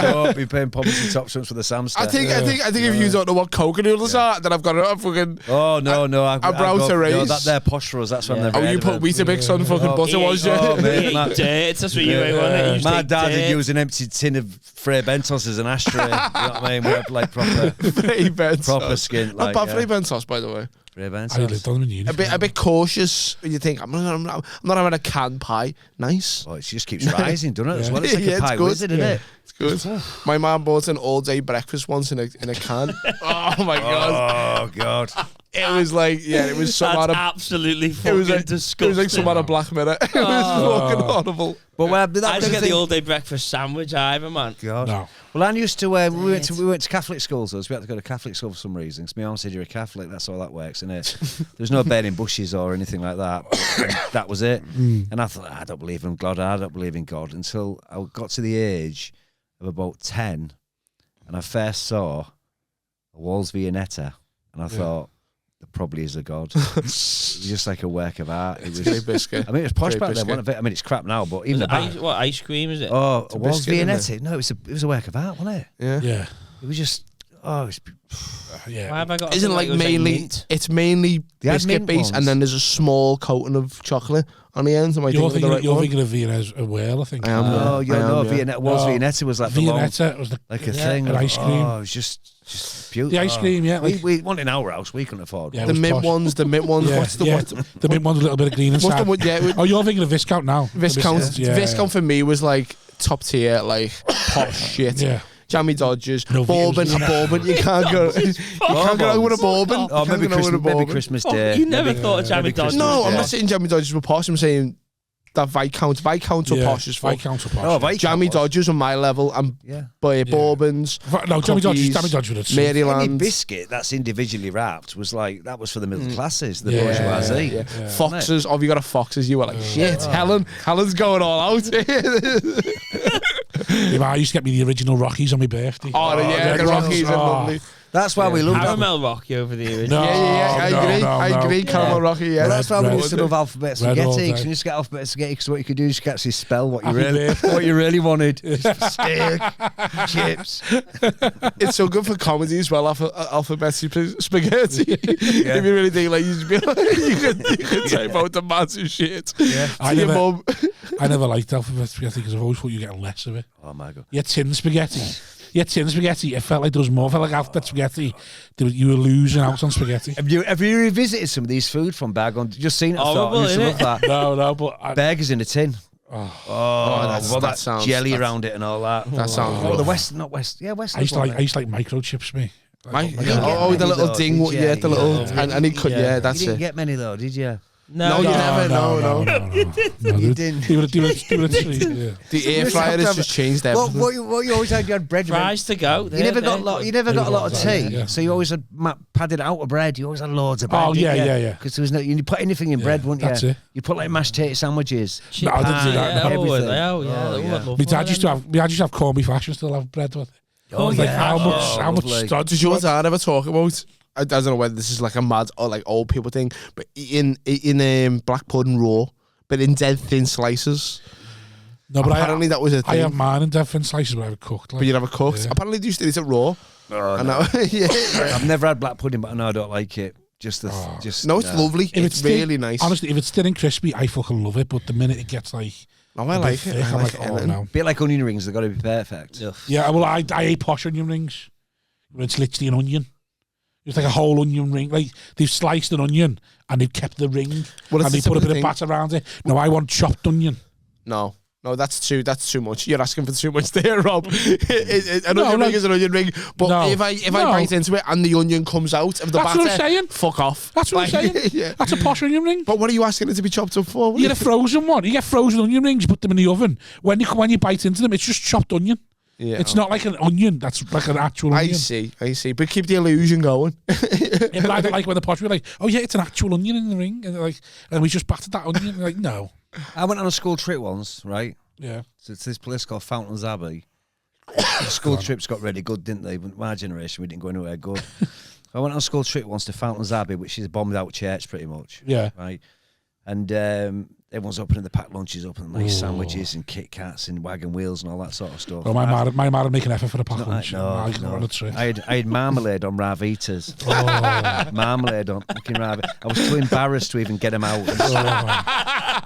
Don't be playing poverty top trumps for the Samster. I think if you don't know what coca noodles are, then I've got a fucking. Oh no! I brow to raise. No, that they're posh for us. That's when they're. Oh, you put Weetabix on fucking butter, was you? Oh, mate, You ate dirt. That's what you ate, wasn't it? You used to my eat dad dirt. would use an empty tin of Frey Bentos as an ashtray. You know what I mean? We're like proper Frey Bentos. proper skin. Not Like, bad Frey Bentos, by the way. Frey I lived Bentos. on them in uni. A bit cautious when you think I'm not having a canned pie. Nice. Oh, it just keeps rising, doesn't it? As well, it's like Yeah, a it's pie good. wizard, isn't it? It's good. My mum bought an all-day breakfast once in a can. Oh my god! Oh god! It was like it was some That's out of absolutely it fucking was like disgusting. it was like some out of Black Mirror. It was fucking horrible. But I that don't was get the the all-day breakfast sandwich either, man. God. No. Well, I used to. We went to Catholic schools. So we had to go to Catholic school for some reason. Because my mum said you're a Catholic. That's all that works, isn't it? There's no burning bushes or anything like that. That was it. And I thought, I don't believe in God. I don't believe in God until I got to the age of about 10, and I first saw a Walls Viennetta, and I thought, there probably is a God. It was just like a work of art. It was Great biscuit. I mean, it was posh Great back then. biscuit. Wasn't it? I mean, it's crap now, but even What ice cream is it? oh, a a Walls biscuit, isn't Viennetta. No, it was a work of art, wasn't it? Yeah. Yeah. It was just Why have I got? Isn't it like mainly? It's mainly They had biscuit mint base, ones. and then there's a small coating of chocolate on the end. Am I You're thinking of the right one? thinking of Vienna's a whale, I think. I am, Oh, yeah. no, yeah. Viennetta. Walls No. Viennetta was like the long, Viennetta was like a thing. an ice cream. Oh, it was just beautiful. The ice cream, yeah. Like, We want in our house. We couldn't afford. Yeah, One. it The was mint posh. ones. The mint ones. Yeah, What's the yeah. what? The mint one's a little bit of green What's inside. the one? Yeah. Oh, you're thinking of Viscount now. Viscount. Yeah, Viscount for me was like top tier, like posh shit. Yeah. Jammy Dodgers, No, bourbon, it was- a bourbon. You can't go. You can't go wrong with a bourbon. Oh, You can't maybe go wrong with a Christmas, maybe bourbon. Christmas Oh, Day. you never Maybe- thought of Jammy maybe Dodgers? Christmas No, I'm Day. not saying Jammy Dodgers were posh. I'm saying that Viscount were posh as fuck. Viscount were posh. Oh, Viscount Jammy was. Dodgers on my level, and Yeah. bourbons. No, Jammy Dodgers. cookies, Jammy Dodgers would have sued. Any Maryland. biscuit that's individually wrapped was like that was for the middle classes, the Yeah. bourgeoisie. Yeah. Yeah. Foxes. Oh, if you got a Foxes, you were like, shit, Helen's going all out. Yeah, I used to get me the original Rockies on my birthday. Oh, yeah, the Rockies are lovely. That's why we loved them. Caramel Rocky over the original. No. I agree. Caramel Rocky, yeah. That's why we Red, used to love alphabet red all spaghetti. day. Because you used to get alphabet spaghetti because what you could do is you could actually spell what you Happy really birthday. what you really wanted. Steak, chips. It's so good for comedy as well. Alphabet spaghetti. If you really think like you just be like, you could type out the massive shit. Yeah. I To your never- mum. I never liked alphabet spaghetti because I've always thought you're getting less of it. Oh my god. Yeah, tin spaghetti. It felt like there was more. It felt like alphabet spaghetti. You were losing out on spaghetti. Have you revisited some of these food from Bag on? Just seen it? I thought, Horrible, I used to innit? love that. No, but Burgers in a tin. That sounds jelly around it and all that. That sounds. Oh, the West, not West. Yeah, West. I used to like microchips, me. The little ding, the little, and he could, that's you didn't it. get many though, did you? No, you never. No. You didn't. The air fryer has just changed everything. What you always had, you had bread. Fries to go. You never got a lot of tea, so you always had padded out of bread. You always had loads of bread. Oh yeah. Because there was no, you put anything in bread, wouldn't you? That's it. You put like mashed potato sandwiches. No, I didn't do that. Everything. My dad used to have corned beef hash and still have bread with it. Oh Like how much studs Did your dad ever talk about? I don't know whether this is like a mad or like old people thing, but in black pudding raw, but in dead thin slices. No, but apparently that was a thing. I have mine in dead thin slices, but I have it cooked. Like, but you'd have it cooked. Yeah. Apparently they used to eat it raw. Oh, no. I've never had black pudding, but I don't like it. It's lovely. It's really nice. Honestly, if it's thin and crispy, I fucking love it. But the minute it gets like, I like it. I'm like, oh no. Bit like onion rings, they've got to be perfect. Yeah, well, I ate posh onion rings. It's literally an onion. It's like a whole onion ring. Like they've sliced an onion and they've kept the ring, and they put a bit of batter around it. No, I want chopped onion. No, that's too much. You're asking for too much there, Rob. An onion ring is an onion ring, but if I bite into it and the onion comes out of the batter, what I'm saying. Fuck off. That's what I'm saying. Yeah. That's a posh onion ring. But what are you asking it to be chopped up for? You get a frozen one. You get frozen onion rings, you put them in the oven. When you bite into them, it's just chopped onion. Yeah. It's not like an onion. That's like an actual onion. I see. But keep the illusion going. But I don't like when the posh were like, oh yeah, it's an actual onion in the ring, and they're like, and we just battered that onion. Like, no. I went on a school trip once, right? Yeah. So it's this place called Fountains Abbey. The school trips got really good, didn't they? My generation, we didn't go anywhere good. I went on a school trip once to Fountains Abbey, which is a bombed out church pretty much. Yeah. Right. And everyone's opening the packed lunches up and nice sandwiches and Kit Kats and wagon wheels and all that sort of stuff. Oh, my mum would make an effort for the packed lunch. No. I had marmalade on Ravitas. Marmalade on fucking Ravitas. I was too embarrassed to even get them out.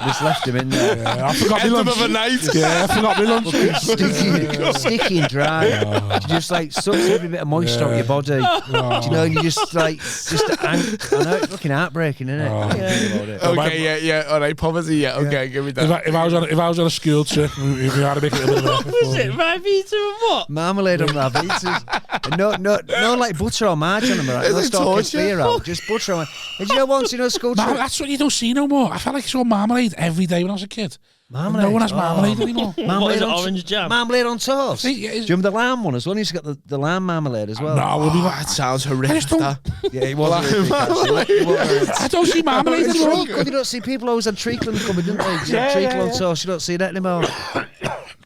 I just left them in there. Yeah, I forgot my lunch. Yeah, I forgot my lunch. Sticky and dry. Just like sucks every bit of moisture out of your body. Do you know? You just I know it's fucking heartbreaking, isn't it? Okay, yeah. All right, poverty. Yeah, okay, give me that. If I was on a school trip, we had to make it a bit of an effort. What was it? Ravita and what? Marmalade on Ravitas. No, like butter or margarine on them. Right? No stock beer out. Just butter on. Did you know once school trip? That's what you don't see no more. I felt like I saw marmalade every day when I was a kid. Marmalade. No one has marmalade anymore. Marmalade on orange jam. Marmalade on toast. Do you remember the lamb one as well? You used to get the lamb marmalade as well. No, that sounds horrific. Yeah, it was horrific. I don't see marmalade anymore. You don't see people always had treacle coming, didn't they? Treacle on toast. You don't see that anymore.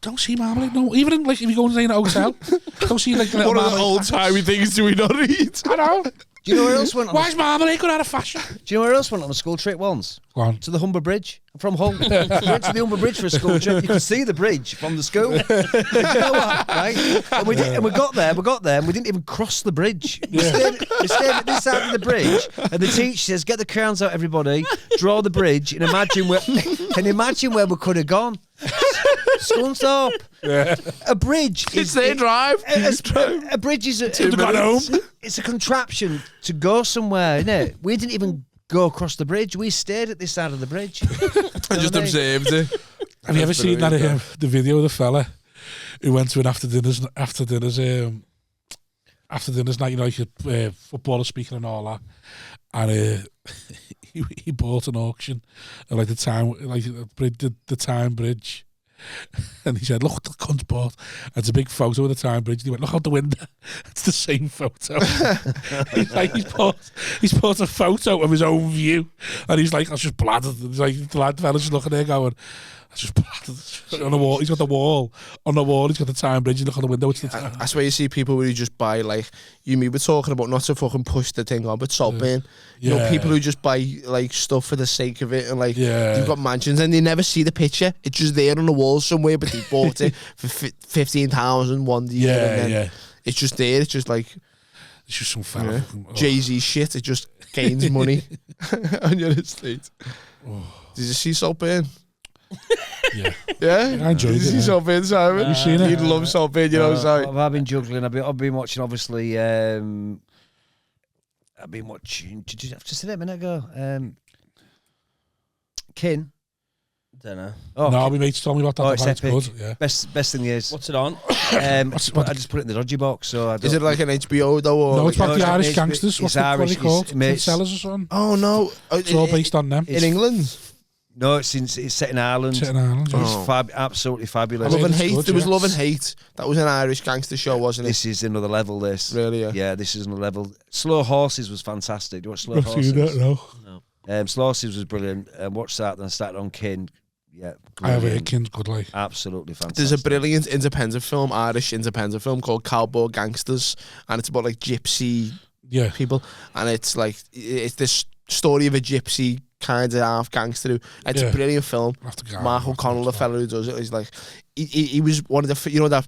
Don't see marmalade. No, even in, like if you go and stay in a hotel, don't see like one of the old timey things do we not eat? I know. Do you know where else went on? Why is marmalade going out of fashion? Do you know where else went on a school trip once? Go on. To the Humber Bridge. From Hull. We went to the Humber Bridge for a school trip. You could see the bridge from the school. You know what, right? And we got there, and we didn't even cross the bridge. We stayed at this side of the bridge, and the teacher says, "Get the crayons out, everybody. Draw the bridge, and imagine where we could have gone." Scunthorpe. Yeah. A bridge is they drive. A bridge is it's a contraption to go somewhere, isn't it? We didn't even go across the bridge. We stayed at this side of the bridge. I just observed it. Have you ever seen that the video of the fella who went to an after dinners night, you know, like footballer speaking and all that, and he bought an auction of like the Time Bridge. And he said, "Look, the cunt's bought." It's a big photo of the Time Bridge. And he went, "Look out the window." It's the same photo. he's bought a photo of his own view, and he's like, "I was just bladdered." He's like, the fella's just looking there going, "I just bladdered." On the wall, he's got the wall. On the wall, he's got the Time Bridge. You look on the window, it's the Time. That's where you see people who just buy, like, we were talking about not to fucking push the thing on, but salt bin. You know, people who just buy like stuff for the sake of it, and like you've got mansions and they never see the picture. It's just there on the wall somewhere, but they bought it for 15,000 one year. And then it's just there. It's just like it's just some fella Jay-Z shit. It just gains money on your estate. Did you see salt bin? Yeah, I enjoyed it. Did you see salt bin, Simon? You seen it? You'd love salt bin, you know. I've been juggling. I've been watching, obviously. I've been watching. Did you have to say that a minute ago? Kin. don't know. Oh, no, my mates told me about that. It's It's epic. good. Yeah. Best thing is. What's it on? I just put it in the dodgy box. So I don't, Is it like an HBO though? Or No, it's like about the Irish it's gangsters. What's the Irish, what are they called? it's- Sellers or something. Oh no, It's all based on them. in England. No, it's set in Ireland. Set in Ireland. Oh. It's absolutely fabulous. Love and it's Hate. good, There was yeah. Love and Hate. That was an Irish gangster show, wasn't it? This is another level. This Really? Yeah. this is another level. Slow Horses was fantastic. Do you watch Slow I've Horses? seen that, no. Slow Horses was brilliant. Watched that, then I started on Kin. Yeah, I have brilliant. heard Kin's good, like. Absolutely fantastic. There's a brilliant independent film, Irish independent film called Cowboy Gangsters, and it's about like gypsy Yeah. people, and it's this story of a gypsy kind of half gangster. It's Yeah. a brilliant film. I'll have to go Mark out. O'Connell, the fellow who does it, he's like he was one of the that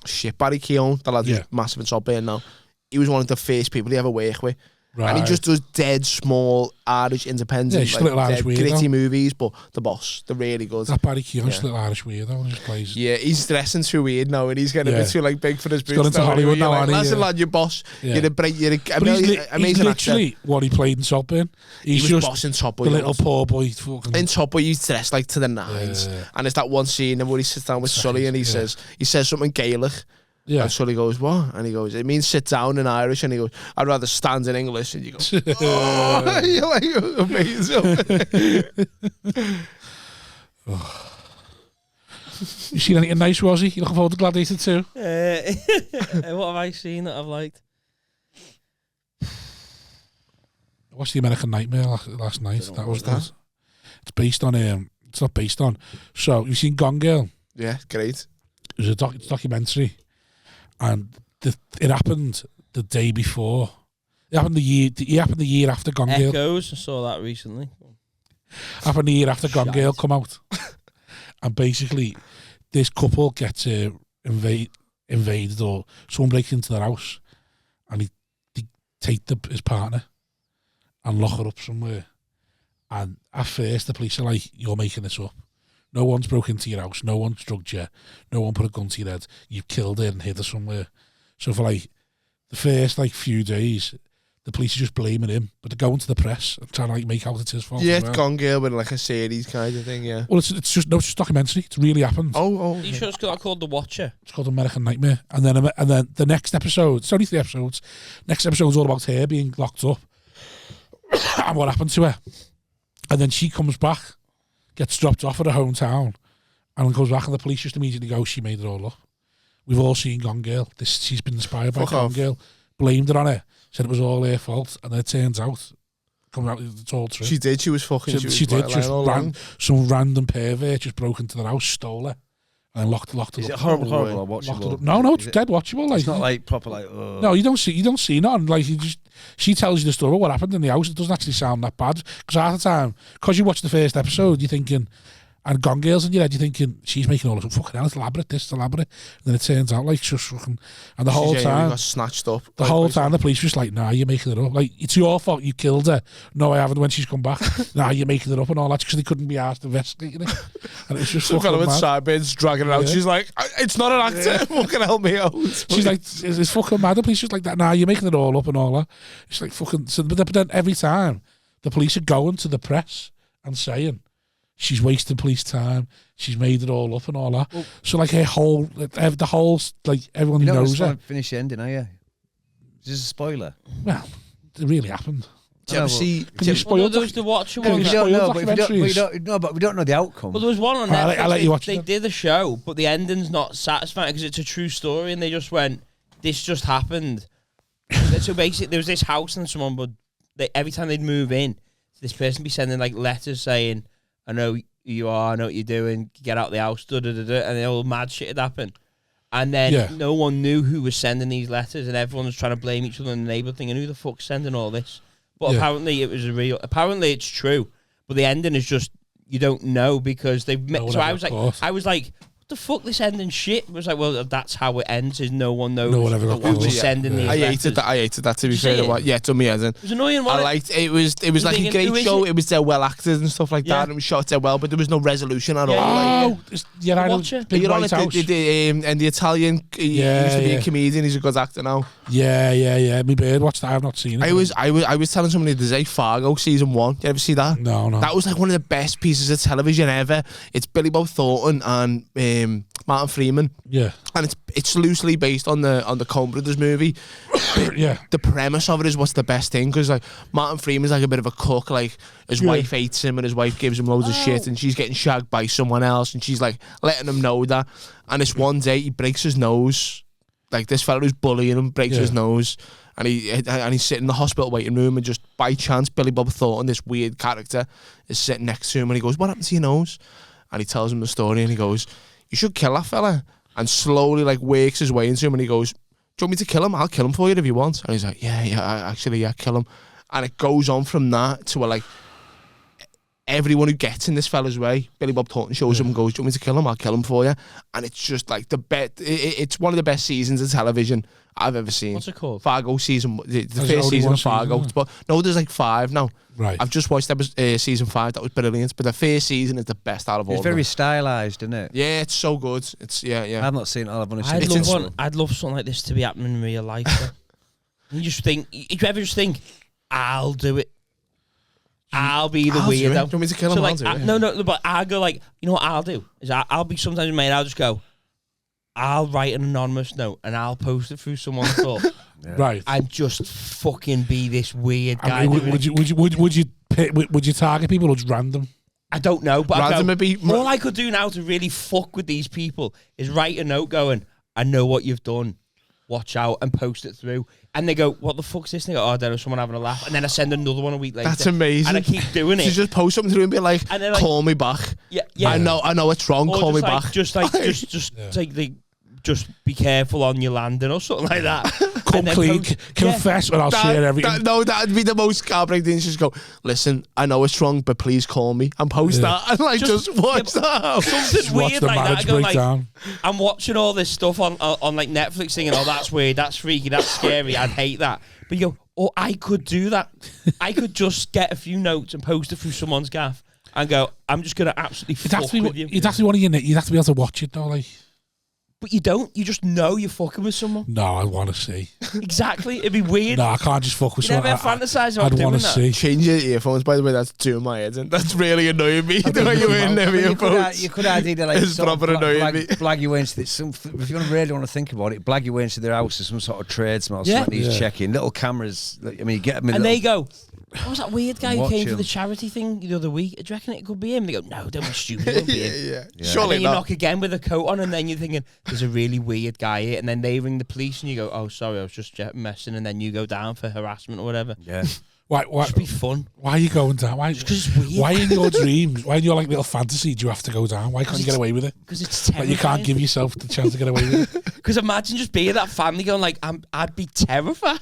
shit Barry Keoghan, the lad who's Yeah. massive in Top Burn now. He was one of the first people he ever worked with. Right. And he just does dead small Irish independent, Yeah, he's just a little Irish dead weirdo. gritty movies, but the boss, they're really good. That Barry Keoghan's Yeah. little Irish weirdo and he just plays. Yeah, he's dressing too weird now, and he's getting a Yeah. bit too like big for his boots. got into now, Hollywood you're now, like, hasn't he? listen, Yeah. lad, you're boss. Yeah. You're a But he's amazing actor. literally what he played in Saltburn. He He's was just boss in Top Boy. the little poor boy. Fucking, In Top Boy, he's dressed like to the nines, Yeah. and it's that one scene where he sits down with Sully and he says something Gaelic. yeah. And Sully goes, what? And he goes, it means sit down in Irish. And he goes, I'd rather stand in English. And you go, oh, you're like, amazing. You seen anything nice, Rosie? You looking forward to Gladiator 2? What have I seen that I've liked? I watched The American Nightmare last night. That was that. It's based on it's not based on. So you've seen Gone Girl? Yeah, great. It was a documentary, and it happened the day before. It happened the year after Gone Girl. Echoes. I saw that recently. Happened the year after Gone Shite. Girl come out, and basically this couple gets invaded or someone breaks into their house, and they take his partner and lock her up somewhere. And at first the police are like, "You're making this up. No one's broke into your house. No one's drugged you. No one put a gun to your head. You've killed her and hid her somewhere." So for like the first few days, the police are just blaming him, but they're going to the press and trying to like make out it's his fault. Yeah, as it's well. Gone Girl with like a series kind of thing, yeah. Well, it's just a documentary. It's really happened. Oh. Are you sure it's called The Watcher? It's called American Nightmare. And then the next episode, it's only 3 episodes. Next episode's all about her being locked up and what happened to her. And then she comes back, gets dropped off at her hometown, and comes back, and the police just immediately go, "She made it all up." We've all seen Gone Girl. She's been inspired by Fuck Gone off. Girl. Blamed it on her. Said it was all her fault, and then it turns out, it's all true. She did. She was fucking. She did. lying Just all along. some random pervert just broke into their house, stole her, and locked her Is it up. horrible or Locked her watchable? up. No, it's Is it- dead watchable. Like, It's not like proper like. no, you don't see none. Like she tells you the story of what happened in the house. It doesn't actually sound that bad because half the time, because you watch the first episode, you're thinking, and Gone Girl's in your head, you're thinking she's making all this fucking hell. It's elaborate. This, elaborate. And then it turns out like just fucking. And the whole She genuinely time, got snatched up. the whole time, the police were just like, "Nah, you're making it up. Like it's your fault. You killed her. No, I haven't. When she's come back, nah, you're making it up and all that because they couldn't be asked investigating it. And it's just Some fucking fellow with mad. sideburns dragging it out. Yeah. She's like, it's not an actor. Fucking help me out. She's like, it's fucking mad. The police just like that. Nah, you're making it all up and all that. It's like fucking. So, but then every time the police are going to the press and saying she's wasting police time. She's made it all up and all that. Well, so like the whole like everyone You don't knows want her. to finish the ending, are you? Is this a spoiler? Well, it really happened. Do you ever No, see? Can you Well, spoil there was the Watcher Can one. you We that- spoil don't know, but if we documentaries? don't, we don't know the outcome. Well, there was one on I'll Netflix. let you watch They it. did a show, but the ending's not satisfying because it's a true story, and they just went, "This just happened." So basically, there was this house, and someone would every time they'd move in, this person would be sending like letters saying, "I know who you are, I know what you're doing, get out the house," and all mad shit had happened. And then no one knew who was sending these letters, and everyone was trying to blame each other on the neighbour thing. And who the fuck's sending all this? But apparently it was apparently it's true. But the ending is just, you don't know because they've met. So I was like, what the fuck, this ending shit. It was like, well, that's how it ends, is no one knows. No one ever got who's sending these I hated that, to be fair. Yeah, it done me head in. It was annoying, I liked it. It was like a great show. It was well acted and stuff like that, and it was shot dead well, but there was no resolution at all. I know. Big White House. And the Italian, he used to be a comedian. He's a good actor now. Yeah. Me bird watched that. I've not seen it. I was telling somebody the other day, Fargo season 1. You ever see that? No. That was like one of the best pieces of television ever. It's Billy Bob Thornton and Martin Freeman. Yeah. And it's loosely based on the Coen Brothers movie. Yeah. The premise of it is what's the best thing, because like Martin Freeman's like a bit of a cook. Like his wife hates him and his wife gives him loads of shit, and she's getting shagged by someone else, and she's like letting him know that. And this one day he breaks his nose. Like this fella who's bullying him breaks his nose, and he's sitting in the hospital waiting room, and just by chance Billy Bob Thornton, this weird character, is sitting next to him, and he goes, "What happened to your nose?" And he tells him the story, and he goes, "You should kill that fella." And slowly like works his way into him, and he goes, "Do you want me to kill him? I'll kill him for you if you want." And he's like, yeah, kill him. And it goes on from that to like everyone who gets in this fella's way, Billy Bob Thornton shows him and goes, "Do you want me to kill him? I'll kill him for you." And it's just like it's one of the best seasons of television I've ever seen. What's it called? Fargo season, the first season of Fargo. But no, there's like 5 now. Right. I've just watched season 5. That was brilliant. But the first season is the best out of all. It's very stylised, isn't it? Yeah, it's so good. It's I've not seen it. I've only seen it. I'd love something like this to be happening in real life. You just think, if you ever just think, I'll do it. I'll be the weirdo. Do you want me to kill him? Like, no, but I go like, you know what I'll do? Is I'll be sometimes mate, I'll just go, I'll write an anonymous note and I'll post it through someone's stuff. Right. And just fucking be this weird guy. I mean, would you target people or just random? I don't know, but all I could do now to really fuck with these people is write a note going, "I know what you've done. Watch out," and post it through. And they go, "What the fuck's this?" And they go, "Oh, I don't know, someone having a laugh." And then I send another one a week later. That's amazing. And I keep doing it. So just post something through and be like, "Call me back." Yeah. I know it's wrong. Or call me like, back. Just be careful on your landing or something like that. Come clean, confess, and I'll share everything. That'd be the most heartbreaking thing. Just go, "Listen, I know it's wrong, but please call me," and post that, and like just watch that. Something weird like that. I go like, down. I'm watching all this stuff on like Netflix, thinking, "Oh, that's weird, that's freaky, that's scary. I'd hate that." But you go, "Oh, I could do that. I could just get a few notes and post it through someone's gaff and go, I'm just gonna absolutely fuck with you." You'd have to be one of your. You'd have to be able to watch it though, like. But you don't. You just know you're fucking with someone. No, I want to see. Exactly. It'd be weird. No, I can't just fuck with someone. You never fantasize about doing that. See. Change your earphones, by the way. That's doing my head in. That's really annoying me. The way you wear them earphones. You could ideally like it's proper annoying me. Blag you into this. If you really want to think about it, blag you into their house as some sort of tradesman or something he's checking. Little cameras. I mean, you get them in. And they go, "What was that weird guy who came him. for the charity thing the other week? Do you reckon it could be him?" They go, "No, don't be stupid. It won't be him." Yeah. Surely and then you knock again with a coat on, and then you're thinking, "There's a really weird guy here." And then they ring the police, and you go, "Oh, sorry, I was just messing." And then you go down for harassment or whatever. Yeah. Why? It'd be fun. Why are you going down? Why? Because it's weird. Why in your dreams? Why in your like little fantasy do you have to go down? Why can't you get away with it? Because it's terrifying. Like you can't give yourself the chance to get away with it. Because imagine just being that family going like, I'd be terrified.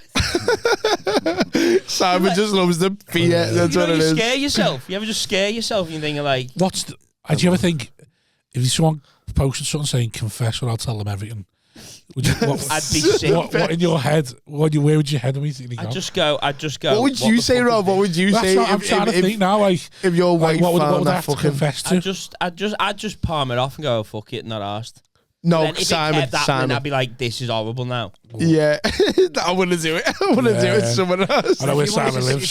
Simon just loves the fear. That's what it is. You scare yourself. You ever just scare yourself and you think like... Do you ever think, if someone posted something saying, "Confess or I'll tell them everything," would you, I'd be sick. What in your head? Where would your head immediately go? I'd just go. What would you say, Rob? What would you say? I'm trying to think now. Like, if your wife what would found I have to confess to? I'd just palm it off and go, "Fuck it, not asked." No, Simon. I'd be like, "This is horrible now." Yeah, I wouldn't do it. I wouldn't do it to someone else. I know where Simon lives.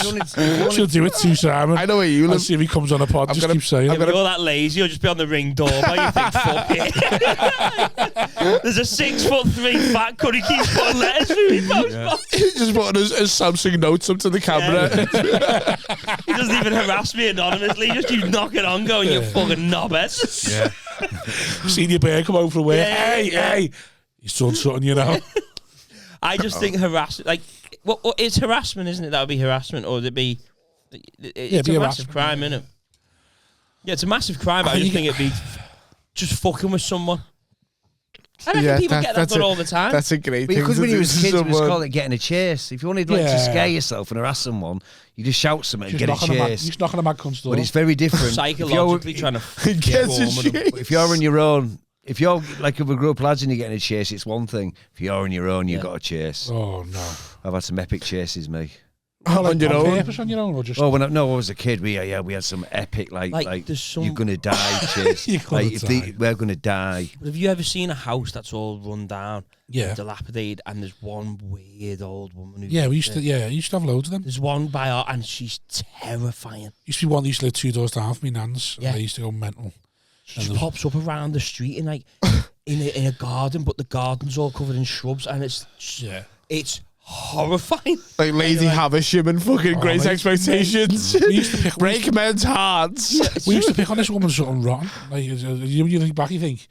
She'll do it too, Simon. I know where you live. I'll see if he comes on a pod. Just keep saying. If you're that lazy, you'll just be on the ring doorbell. You think, "Fuck it." There's a 6'3" fat cunt who keeps putting letters through his postbox. Just putting his Samsung notes up to the camera. Yeah. He doesn't even harass me anonymously. Just you knock it on, going, "You fucking knobhead." Yeah. Seen your bear come over from work. Hey, he's done something, you know. I just think harassment, like, what it's harassment, isn't it? That would be harassment, or would it be? It's a massive crime, isn't it? Yeah, it's a massive crime. But I just think it'd be just fucking with someone. I reckon people get that done all the time. That's a great thing. Because when you was kids, it was called it getting a chase. If you wanted to scare yourself and harass someone, you just shout something and get a chase. You're knocking a mad cunt's door. But it's very different. Psychologically trying to if you're on your own, if you're like if a group of lads and you're getting a chase, it's one thing. If you're on your own, you've got a chase. Oh no, I've had some epic chases, me. On your own? Purpose on your own, or just? Oh, when I was a kid, we had some epic like you're gonna die chase. We're gonna die. But have you ever seen a house that's all run down, dilapidated, and there's one weird old woman? I used to have loads of them. There's one by her, and she's terrifying. Used to be one that used to live 2 doors down from me nan's. Yeah, they used to go mental. She just pops up around the street and like in a garden, but the garden's all covered in shrubs, and it's horrifying. Like Lady Havisham and fucking Great Expectations. We used to pick break men's hearts. We used to pick on this woman something rotten. Like you think back, you think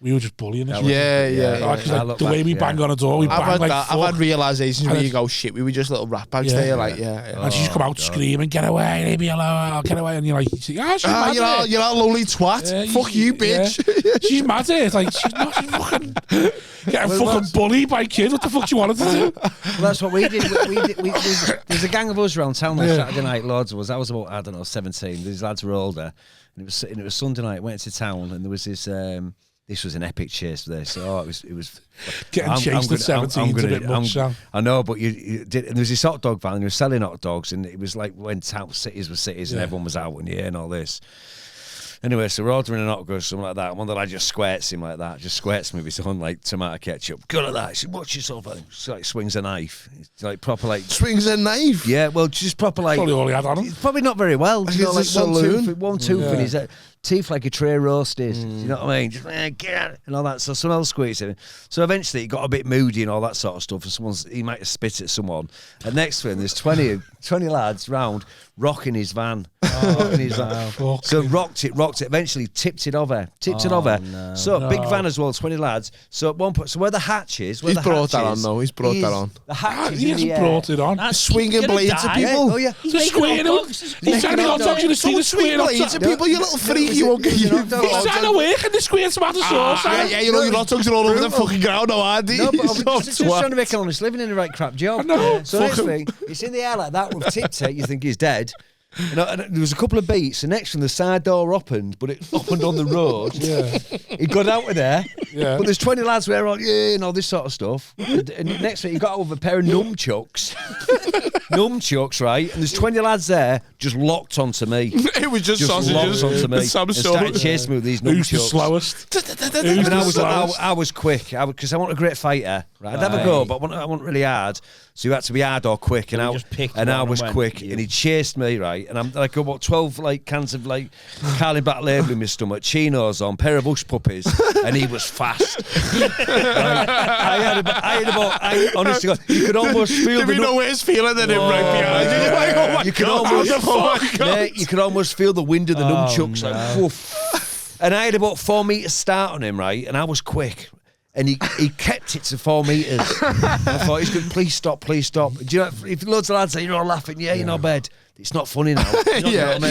we were just bullying this. The way we bang on a door, we bang like I've had realizations where you go, shit, we were just little rat bags there, And she just come out screaming, get away, leave me alone, get away, and you're like, she's mad. You're a lonely twat. Fuck you, bitch. Yeah. She's mad here. It's like she's not. She's fucking getting bullied by kids. What the fuck do you want her to do? Well, that's what we did. There's a gang of us around town on Saturday night. Loads of us. I was about 17. These lads were older, and it was Sunday night. Went to town, and there was this. This was an epic chase for this. Oh, it was getting chased at 17 is a bit much. I know, but you did. And there was this hot dog van. And they were selling hot dogs, and it was like when town cities were cities, and everyone was out in the air and all this. Anyway, so we're ordering an hot dog or something like that. And one of the lads just squirts him like that. Just squirts me with something like tomato ketchup. Good at that. He said, watch yourself. It's like swings a knife. It's like proper like... Swings a knife? Yeah, well, just proper like... Probably all he had on him. Probably not very well. You know, like one tooth in his teeth like a tray roasted. Do you know what I mean? Just get out and all that. So someone else squeezed him. So eventually it got a bit moody and all that sort of stuff. And he might have spit at someone. And next to him, there's 20 lads round rocking his van. So rocked it. Eventually tipped it over. No. So big van as well, 20 lads. So at one point, so where the hatch is, he's brought that on though. He's brought that on. The hatch is he hasn't brought it on. That's swinging blades at people. Oh yeah, he's squirting him. He's trying to hot dogs in the street. Swing blades at people. You little freak. You won't get you. He's trying to work and they square tomato sauce. Yeah, you know your hot dogs are all over the fucking ground now, aren't they? No, but I'm just trying to make an honest living in the right crap job. So next thing, it's in the air like that. We've tipped it. You think he's dead. And there was a couple of beats, and next one the side door opened, but it opened on the road. He got out of there. But there's 20 lads who are on, and all this sort of stuff. And next thing, he got out with a pair of nunchucks. Right? And there's 20 lads there just locked onto me. It was just sausages. Locked onto me. And started chasing me with these nunchucks. Who's the slowest? I was quick, because I want a great fighter. Right? I'd have a go, but I want really hard. So you had to be hard or quick, and I was quick, and he chased me, right? And I'm like about 12 like cans of like Carling Black Label in my stomach, chinos on, pair of bush puppies, and he was fast. I honestly, God, you could almost feel. Did we know his feeling than him right behind you? Like, oh my God, you could almost feel the wind of the nunchucks, like woof. And I had about 4 meters start on him, right? And I was quick. And he kept it to 4 meters. I thought, he's good. Please stop. Do you know, if loads of lads say, you're all laughing, you're not bad. It's not funny now. When you get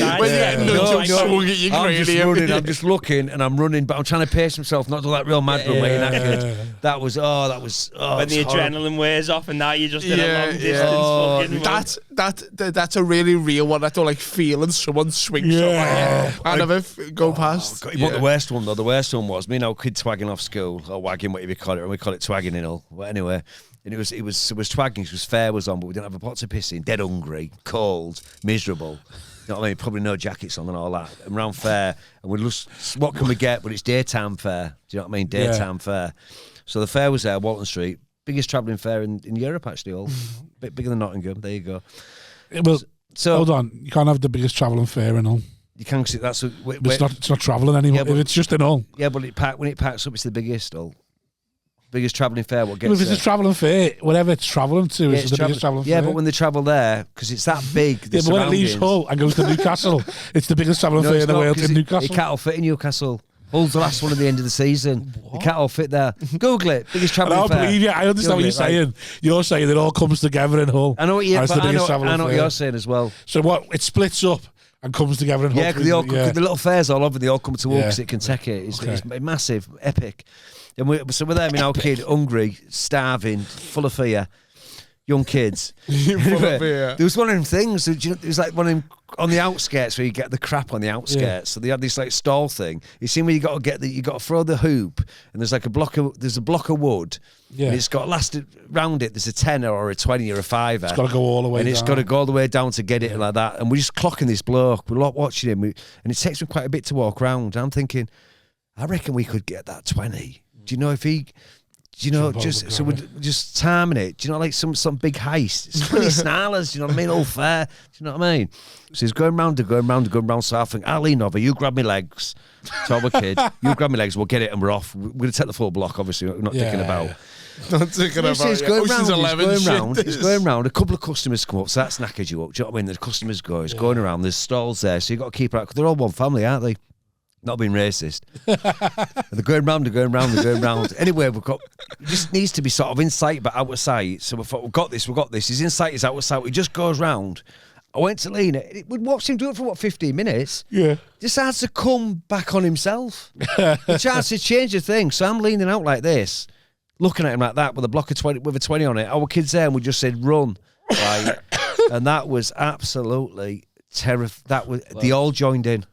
swung at you, I'm just looking and I'm running, but I'm trying to pace myself, not do that real mad run where you're knackered. That was when the adrenaline wears off and now you're just in a long distance. That's a really real one. I don't like feeling someone swing something. I never go past. But the worst one was me and our kid twagging off school, or wagging, whatever you call it, and we call it twagging and all. Well, anyway. And it was twagging because fair was on, but we didn't have a pot to piss in. Dead hungry, cold, miserable. You know what I mean? Probably no jackets on and all that. And round fair, and we just, what can we get? But it's daytime fair. Do you know what I mean? Daytime fair. So the fair was there, Walton Street, biggest travelling fair in Europe actually. All bit bigger than Nottingham. There you go. Well, so hold on, you can't have the biggest travelling fair in all. You can, because that's it's not travelling anymore. Yeah, it's just in all. Yeah, but when it packs up, it's the biggest all. Biggest travelling fair. What gets? Well, if it's a travelling fair, whatever it's travelling to, it's the biggest travelling fair. Yeah, but when they travel there, because it's that big. But when it leaves Hull and goes to Newcastle, it's the biggest travelling fair in the world in Newcastle. It can't all fit in Newcastle. Hull's the last one at the end of the season. It can't all fit there. Google it. Biggest travelling fair. I believe you. I understand what you're saying. You're saying it all comes together in Hull. I know what you're saying as well. So what? It splits up and comes together in Hull. Yeah, because the little fairs all over, they all come to Hull because it can take it. It's massive, epic. And so we're there, our kid, hungry, starving, full of fear. young kids. Anyway, there was one of them things. It was like one of them on the outskirts where you get the crap on the outskirts. Yeah. So they had this like stall thing. You see where you got to throw the hoop, and there's a block of wood. Yeah. And it's got lasted round it. There's a tenner or a 20 or a $5. It's got to go all the way down. And it's got to go all the way down to get it like that. And we're just clocking this bloke. We're watching him. And it takes him quite a bit to walk around. I'm thinking, I reckon we could get that 20. Do you know if he... Do you know, just so we're just timing it. Do you know, like some big heist? It's 20 snarlers, do you know what I mean? All fair. Do you know what I mean? So he's going round. So I think, I'll lean over, you grab my legs. So I'm a kid. You grab my legs, we'll get it and we're off. We're going to take the full block, obviously. We're not dicking about. Yeah. Not thinking about He's going round. A couple of customers come up, so that's knackered you up. Do you know what I mean? The customers go, he's going around, there's stalls there, so you've got to keep out, because they're all one family, aren't they? Not being racist. They're going round. Anyway, it just needs to be sort of in sight but out of sight. So we thought, we've got this. He's in sight, he's out of sight. He just goes round. I went to lean it. We'd watched him do it for 15 minutes. Yeah. Decides to come back on himself. He tries to change the thing. So I'm leaning out like this, looking at him like that with a block of 20 with a 20 on it. Our kids there, and we just said run. Right. And that was absolutely terrifying. They all joined in.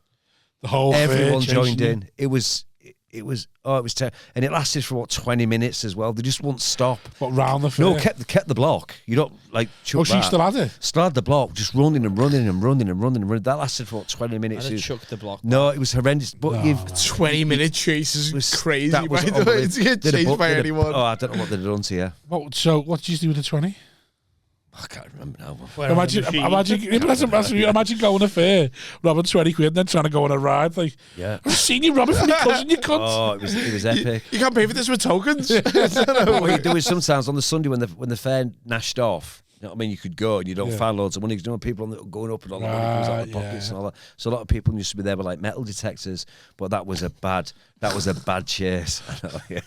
The whole everyone joined in. It was terrible. And it lasted for 20 minutes as well. They just won't stop. What, round the fair? No, kept the block. You don't like chuck she still had it? Still had the block, just running. That lasted for 20 minutes. I chuck the block. No, it was horrendous. But 20-minute chase is crazy, by the way, to get chased by anyone. I don't know what they'd done to you. So what did you do with the 20? I can't remember now. Imagine going to a fair, robbing 20 quid, and then trying to go on a ride. Like, I've seen you rob it from your cousin, you cunt. Oh, it was epic. You can't pay for this with tokens. What you do is sometimes on the Sunday when the fair nashed off, you know what I mean, you could go and you don't find loads of money. You know, people going up and all that money comes out of their pockets and all that. So a lot of people used to be there with like metal detectors, but that was a bad chase. I know, yeah.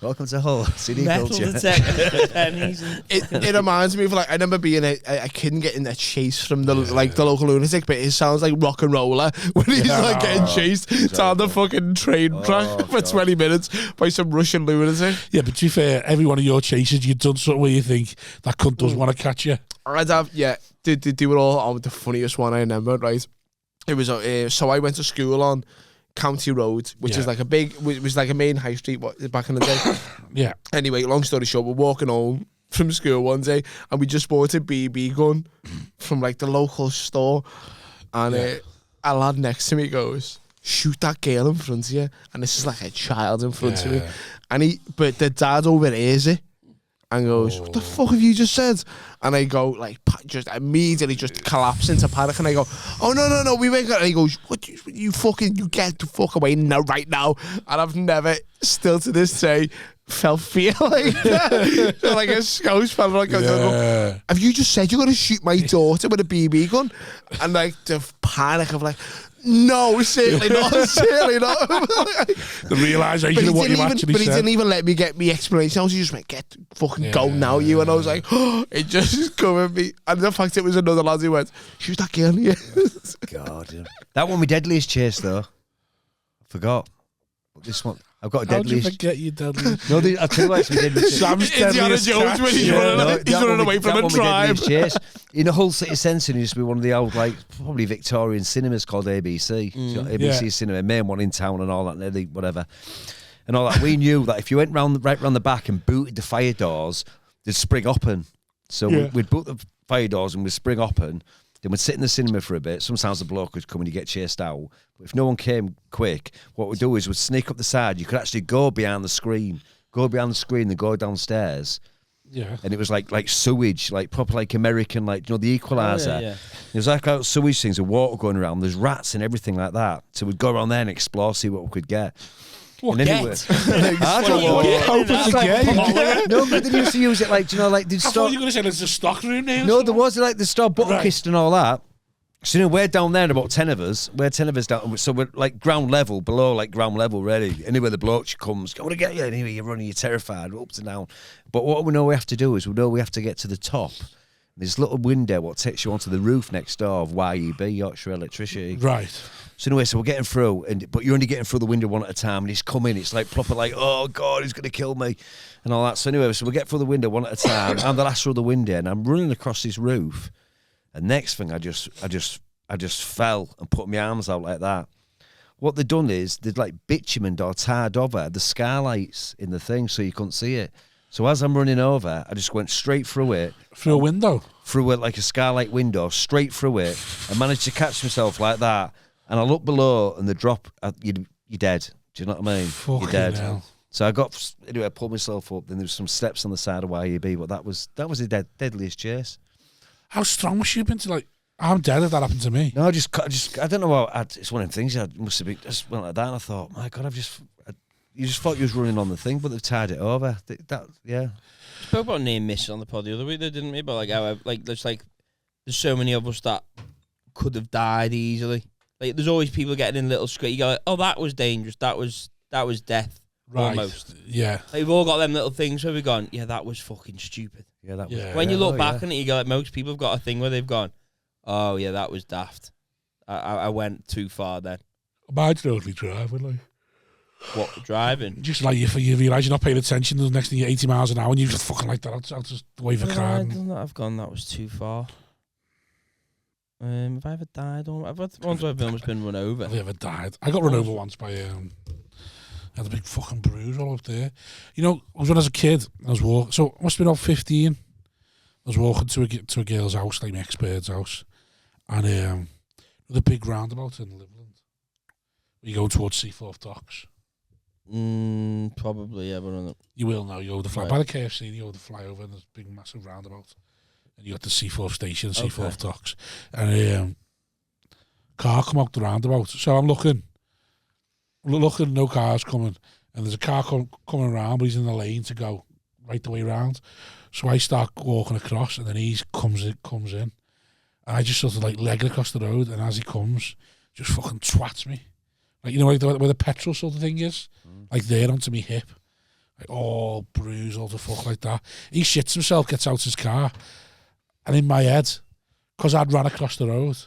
Welcome to Hull, CD metal culture. Detectors, pennies. It reminds me of like I remember being a kid and getting a chase from the local lunatic, but it sounds like Rock and Roller when he's like getting chased down the fucking train track for 20 minutes by some Russian lunatic. Yeah, but to be fair, every one of your chases, you've done something where you think that cunt does want to catch you. I'd have did do it all. The funniest one I remember, right? It was so I went to school on County Road, which is like was like a main high street back in the day. Yeah. Anyway, long story short, we're walking home from school one day, and we just bought a BB gun from like the local store, and a lad next to me goes, "Shoot that girl in front of you," and this is like a child in front of me, and but the dad overhears it. And goes, "What the fuck have you just said?" And I go, like, just immediately just collapse into panic. And I go, "Oh, no, we went." And he goes, "What, you get the fuck away now, right now." And I've never, still to this day, felt fear like that. So like a scouse felt like, "Have you just said you're going to shoot my daughter with a BB gun?" And like the panic of like, "No, certainly not, certainly not." The realisation of what you actually said. But he didn't even let me get me explanation. He just went, "Get fucking go now, you." And I was like, it just covered me. And the fact it was another lad who went, "Shoot that girl." God, yeah. That one, my deadliest chase though. I forgot. But this one, I've got a deadliest. How did you forget your deadliest? No, I'll tell you what, it's my deadliest. Sam's deadliest Jones when he's running away from a tribe. In the Hull city centre, there used to be one of the old, like, probably Victorian cinemas called ABC. So ABC Cinema, main one in town and all that, whatever. And all that. We knew that if you went right round the back and booted the fire doors, they'd spring open. So we'd boot the fire doors and we'd spring open. Then we'd sit in the cinema for a bit. Sometimes the bloke would come and you get chased out. But if no one came quick, what we'd do is we'd sneak up the side. You could actually go behind the screen, then go downstairs. Yeah. And it was like sewage, like proper like American, like, you know, the Equalizer. Oh, yeah. It was like out sewage things and water going around. There's rats and everything like that. So we'd go around there and explore, see what we could get. What and get? I don't know. No, but they used to use it like, you know, like I thought you were going to say there's a stock room now. No, there was like the store button kissed and all that. So, you know, we're down there, about 10 of us. We're 10 of us down. So we're like ground level, below like ground level, ready. Anywhere the bloke comes, I want to get you. Anyway, you're running, you're terrified, up and down. But what we know we have to do is we know we have to get to the top There's a little window what takes you onto the roof next door of YEB, Yorkshire Electricity. Right. So anyway, so we're getting through, but you're only getting through the window one at a time, and he's coming. It's like proper, like, oh God, he's gonna kill me, and all that. So anyway, so we get through the window one at a time. I'm the last through the window, and I'm running across this roof. And next thing, I just fell and put my arms out like that. What they'd done is they'd like bitumen or tarred over the skylights in the thing, so you couldn't see it. So as I'm running over, I just went straight through it. Through a window? Through it, like a skylight window, straight through it. I managed to catch myself like that. And I look below, and the drop, you're dead. Do you know what I mean? Fucking you're dead. hell. So I pulled myself up, then there was some steps on the side of YEB, but that was the deadliest chase. How strong was you been to, like, I'm dead if that happened to me? No, I don't know it's one of them things. I must have been, just went like that, and I thought, my God, you just thought you was running on the thing, but they've tied it over. Yeah. We spoke about near misses on the pod the other week, though, didn't we? But like, how there's so many of us that could have died easily. Like, there's always people getting in little scrapes. You go, like, oh, that was dangerous. That was death. Right. Almost. Yeah. Like, we've all got them little things where we've gone, yeah, that was fucking stupid. Yeah, that was. When you look back on it, you go, like, most people have got a thing where they've gone, oh yeah, that was daft. I went too far then. I'd totally drive, wouldn't I? What, driving? Just like you realise you're not paying attention, the next thing you're 80 miles an hour and you just fucking like that. I'll just wave a car. I've gone, that was too far. Have I ever died? I've had ones where I've almost been run over. Have you ever died? I got run over once by I had a big fucking bruise all up there. You know, when I was a kid, I was walking, so I must have been about 15. I was walking to a girl's house, like my ex-bird's house, and the big roundabout in Liveland. You go towards Seaforth Docks. Probably, yeah, but you will know. You go the fly right. by the KFC, you go the flyover, and there's a big, massive roundabout. And you got the Seaforth Station, Seaforth Docks, and a car come out the roundabout. So I'm looking, no cars coming, and there's a car coming around, but he's in the lane to go right the way around. So I start walking across, and then he comes in, and I just sort of like leg across the road, and as he comes, just fucking twats me. Like, you know, like where the petrol sort of thing is, like there onto me hip, like all bruised, all the fuck like that. He shits himself, gets out his car, and in my head, because I'd ran across the road,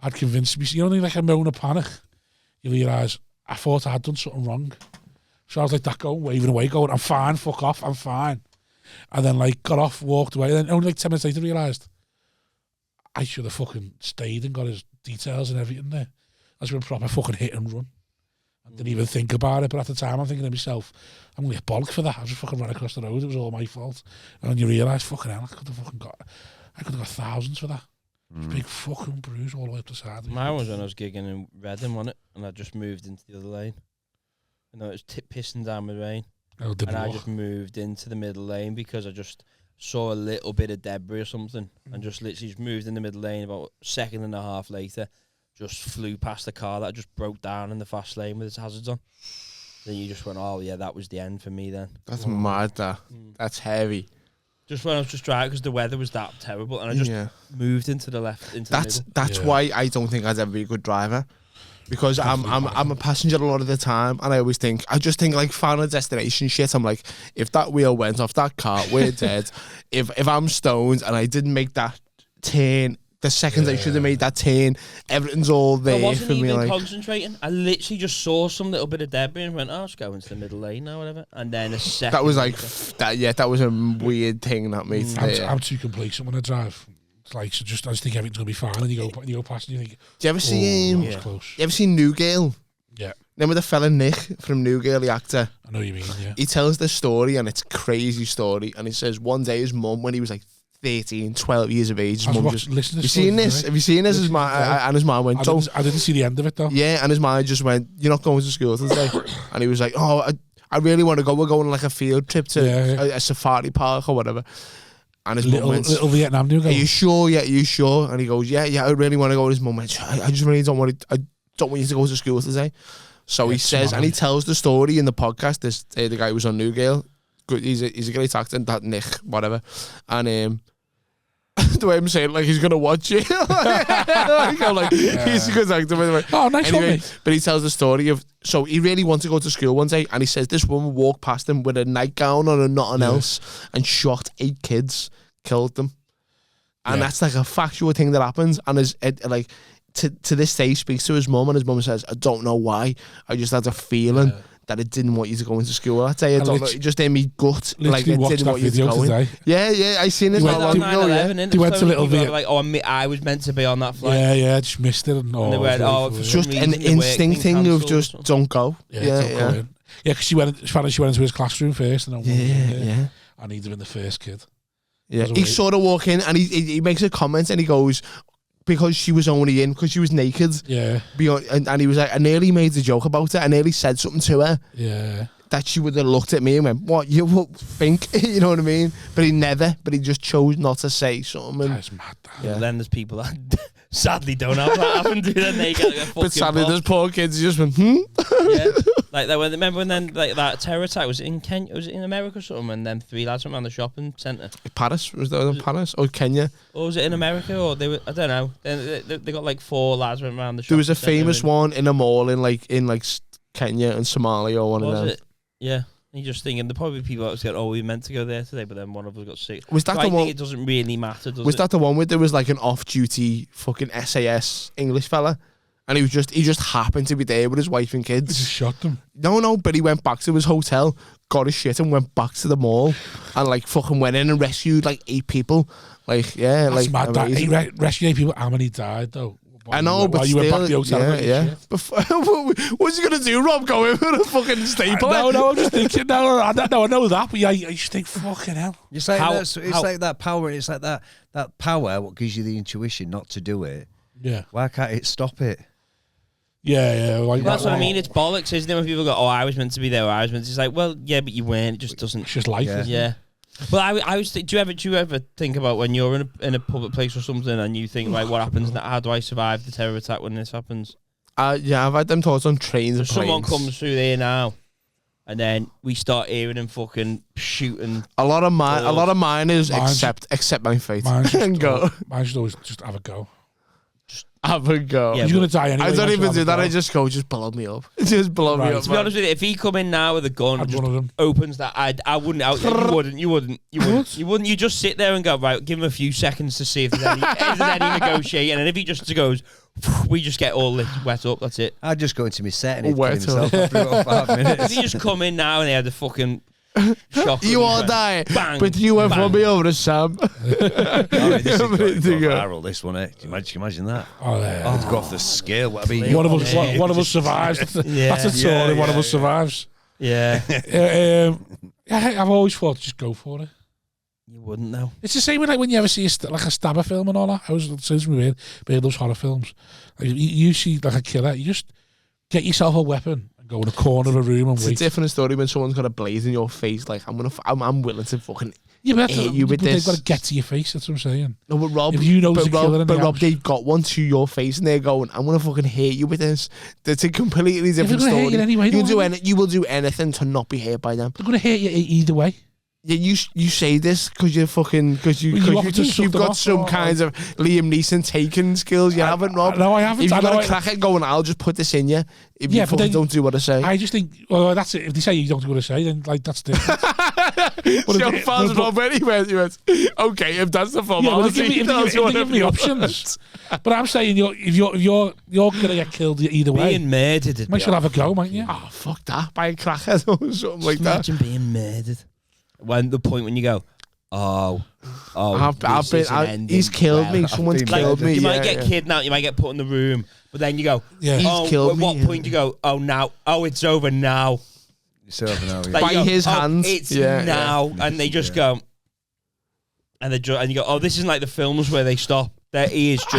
I'd convinced me, you know, like a moment of panic, you realise, I thought I had done something wrong. So I was like that going, waving away, going, I'm fine, fuck off, I'm fine. And then like got off, walked away, and then only like 10 minutes later realised I should have fucking stayed and got his details and everything there. That's been proper fucking hit and run. I didn't even think about it, but at the time I'm thinking to myself, I'm going to get bollocked for that. I just fucking ran across the road, it was all my fault. And then you realise, fucking hell, I could have got thousands for that. Big fucking bruise all the way up the side. Mine was when I was gigging in Reading, wasn't it? And I just moved into the other lane. And it was pissing down with rain. I just moved into the middle lane because I just saw a little bit of debris or something, and just literally just moved in the middle lane. About a second and a half later, just flew past the car that just broke down in the fast lane with its hazards on. Then you just went, oh yeah, that was the end for me then. That's mad, that. That's heavy. Just when I was just driving, because the weather was that terrible, and I just moved into the left, into the middle. That's why I don't think I'd ever be a good driver. Because I'm a passenger a lot of the time, and I just think like final destination shit. I'm like, if that wheel went off that car, we're dead. If I'm stoned and I didn't make that turn, the seconds I should have made that turn, everything's all there for me. I wasn't even concentrating. I literally just saw some little bit of debris and went, oh, I'll just go into the middle lane now, whatever. And then a second. That was like that was a weird thing that made. I'm too complacent when I drive. It's like, so I just think everything's gonna be fine, and you go past and you think. Do you ever see You ever seen New Girl? Yeah. Remember the fella Nick from New Girl, the actor? I know what you mean. Yeah. He tells the story, and it's a crazy story. And he says one day his mum, when he was like 13, 12 years of age, his mum just. Have you seen this? Have you seen this? And his mum went. I didn't see the end of it though. Yeah, and his mum just went, "You're not going to school today," and he was like, "Oh, I really want to go. We're going on like a field trip to a safari park or whatever." And his mum went, little Vietnam New Girl. Are you sure? Yeah, are you sure? And he goes, yeah, I really want to go. His mum went, I just really don't want you to go to school today. So he says, and he tells the story in the podcast. This the guy who was on New Girl, good. He's a great actor. That Nick, whatever. And the way I'm saying, like he's gonna watch it. He's a good actor, by the way. Oh, nice anyway, but he tells the story of. So he really wants to go to school one day, and he says this woman walked past him with a nightgown on and nothing else, and shot 8 kids, killed them. And that's like a factual thing that happens. And like to this day, he speaks to his mum, and his mum says, I don't know why. I just had a feeling that it didn't want you to go into school that day. I don't know. It just in me gut. Like, it didn't want you to go in. Yeah, I seen it not long ago. They went to little bit. Like, I was meant to be on that flight. Yeah, I just missed it. And they went, it's just an instinct thing of just don't go. Yeah, because she went into his classroom first. And and he'd been the first kid. Yeah, he sort of walk in and he makes a comment and he goes, because she was only in because she was naked. Yeah. And he was like, I nearly made a joke about it. I nearly said something to her. Yeah. That she would have looked at me and went, what, you think? You know what I mean? But he just chose not to say something. That's mad. Yeah. Then there's people that sadly don't have that happen, do they? They get like a fucking but sadly pop. there's poor kids who just went, Yeah. Like that. Remember when then like that terror attack was in Kenya? Was it in America or something? And then 3 lads went around the shopping centre. Paris was that in Paris or Kenya? Or was it in America? Or they were? I don't know. Then they got like 4 lads went around the shopping. There was a famous one in a mall in Kenya and Somalia or one of them. Was it? Yeah. And you're just thinking, there probably people that was going, we meant to go there today, but then one of us got sick. Was that so the I one? Think it doesn't really matter, does it? Was that the one where there was like an off-duty fucking SAS English fella? And he just happened to be there with his wife and kids. He just shot them. No, but he went back to his hotel, got his shit, and went back to the mall, and like fucking went in and rescued like 8 people. Like, yeah, that's like mad. He rescued 8 people. How many died though? I know, but you still, went back to the hotel. Yeah. What's he gonna do, Rob? Go in with a fucking stapler? No, I'm just thinking. No, I know that, but I just think, fucking hell. It's like like that power. It's like that power. What gives you the intuition not to do it? Yeah. Why can't it stop it? Yeah. Like, that's what I mean. It's bollocks, isn't it? When people go, I was meant to be there, or I was meant to. It's like, well, yeah, but you weren't. It just doesn't. It's just life. Yeah. Well, I was. Do you ever think about when you're in a public place or something and you think, like, what happens? How do I survive the terror attack when this happens? Yeah, I've had them thoughts on trains and planes. Someone comes through there now, and then we start hearing them fucking shooting. A lot of mine is accept my fate and go. Mine should always just have a go. Have a go. Yeah, you're gonna die anyway. I don't even do that. I just go, just blow me up. Just blow me up. To be honest with you, if he come in now with a gun and just opens that, I wouldn't. You wouldn't. You just sit there and go, right, give him a few seconds to see if there's any negotiating, and if he just goes, we just get all lit, wet up. That's it. I'd just go into my set and he'd kill himself after about 5 minutes. If he just come in now and they had the fucking shock. You all die, but you went for me over to Sam. This is viral, this one, eh? Can you imagine that? Oh, yeah. It's got off the scale. What I mean, one of us survives. That's a story. One of us survives. Yeah. I've always thought, just go for it. You wouldn't know. It's the same with like when you ever see a stabber film and all that. I was since we weird those horror films. Like, you see like a killer, you just get yourself a weapon. Go in a corner of a room and wait. It's a different story when someone's got a blaze in your face. Like I'm willing to fucking hit you with this. They've got to get to your face. That's what I'm saying. No, but Rob, if you know the killer, but Rob, they've got one to your face and they're going, I'm gonna fucking hit you with this. That's a completely different story. Hit you anyway, you will do anything to not be hit by them. They're gonna hit you either way. Yeah, you say this because you're fucking you've got some kinds of Liam Neeson taking skills. You haven't, Rob. No, I haven't. If you've got a crackhead going, I'll just put this in you. If you fucking don't do what I say. I just think, well, that's it. If they say you don't do what I say, then like that's different. So far, Rob, he went, okay, if that's the formality, if they give me options. But I'm saying, if you're gonna get killed either way. Being murdered. Might as well have a go, mightn't you? Oh, fuck that. By a crackhead or something like that. Imagine being murdered. When the point when you go, he's killed me. Someone's killed me. You might get kidnapped. You might get put in the room, but then you go, he's killed me. At what point do you go? It's over now. It's over now. By his hands. It's now, and they just go, and you go, this isn't like the films where they stop. There he is just.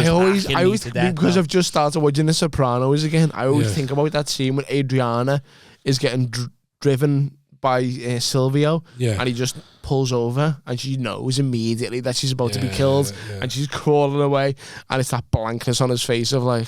I always because I've just started watching The Sopranos again. I always think about that scene when Adriana is getting driven by Silvio, and he just pulls over, and she knows immediately that she's about to be killed, and she's crawling away, and it's that blankness on his face of like,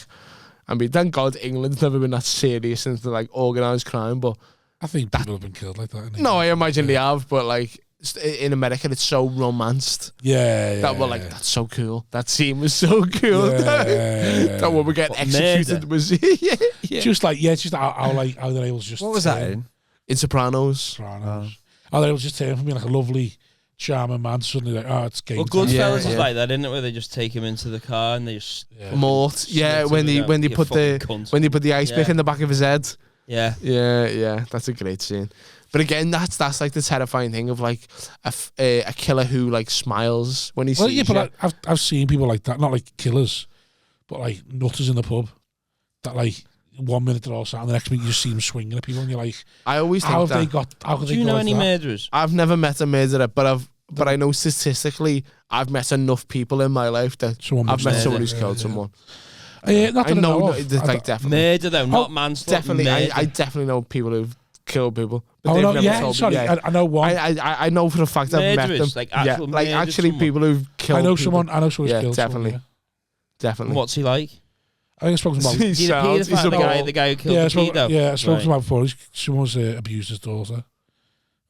I mean, thank God England's never been that serious into like organised crime, but I think people have been killed like that. No, I imagine they have, but like in America, it's so romanced. That we're like, that's so cool. That scene was so cool. That woman getting executed was just like just how they're able to just. What was that in? In Sopranos. Oh, they was just turn from being like a lovely charming man suddenly like, oh, it's game Well, time. Goodfellas is like that, isn't it? Where they just take him into the car and they just mort. Yeah, when they put the ice pick in the back of his head. Yeah. That's a great scene. But again, that's like the terrifying thing of like a killer who like smiles when he sees you. But I've seen people like that, not like killers, but like nutters in the pub. That like 1 minute they're all sat, and the next minute you just see them swinging at people, and you're like, I always think how have they got? Do you know any murderers? I've never met a murderer, but I know statistically I've met enough people in my life that I've met someone who's killed someone. Not I know, like definitely murder though, not manslaughter. Definitely, I definitely know people who've killed people. But I know one. I know for a fact I've met them. Like actually people who've killed. I know someone who's killed. Definitely. What's he like? I think I spoke to him about. The guy who killed the pedo. Yeah, I spoke to him about before. Someone's abused his daughter.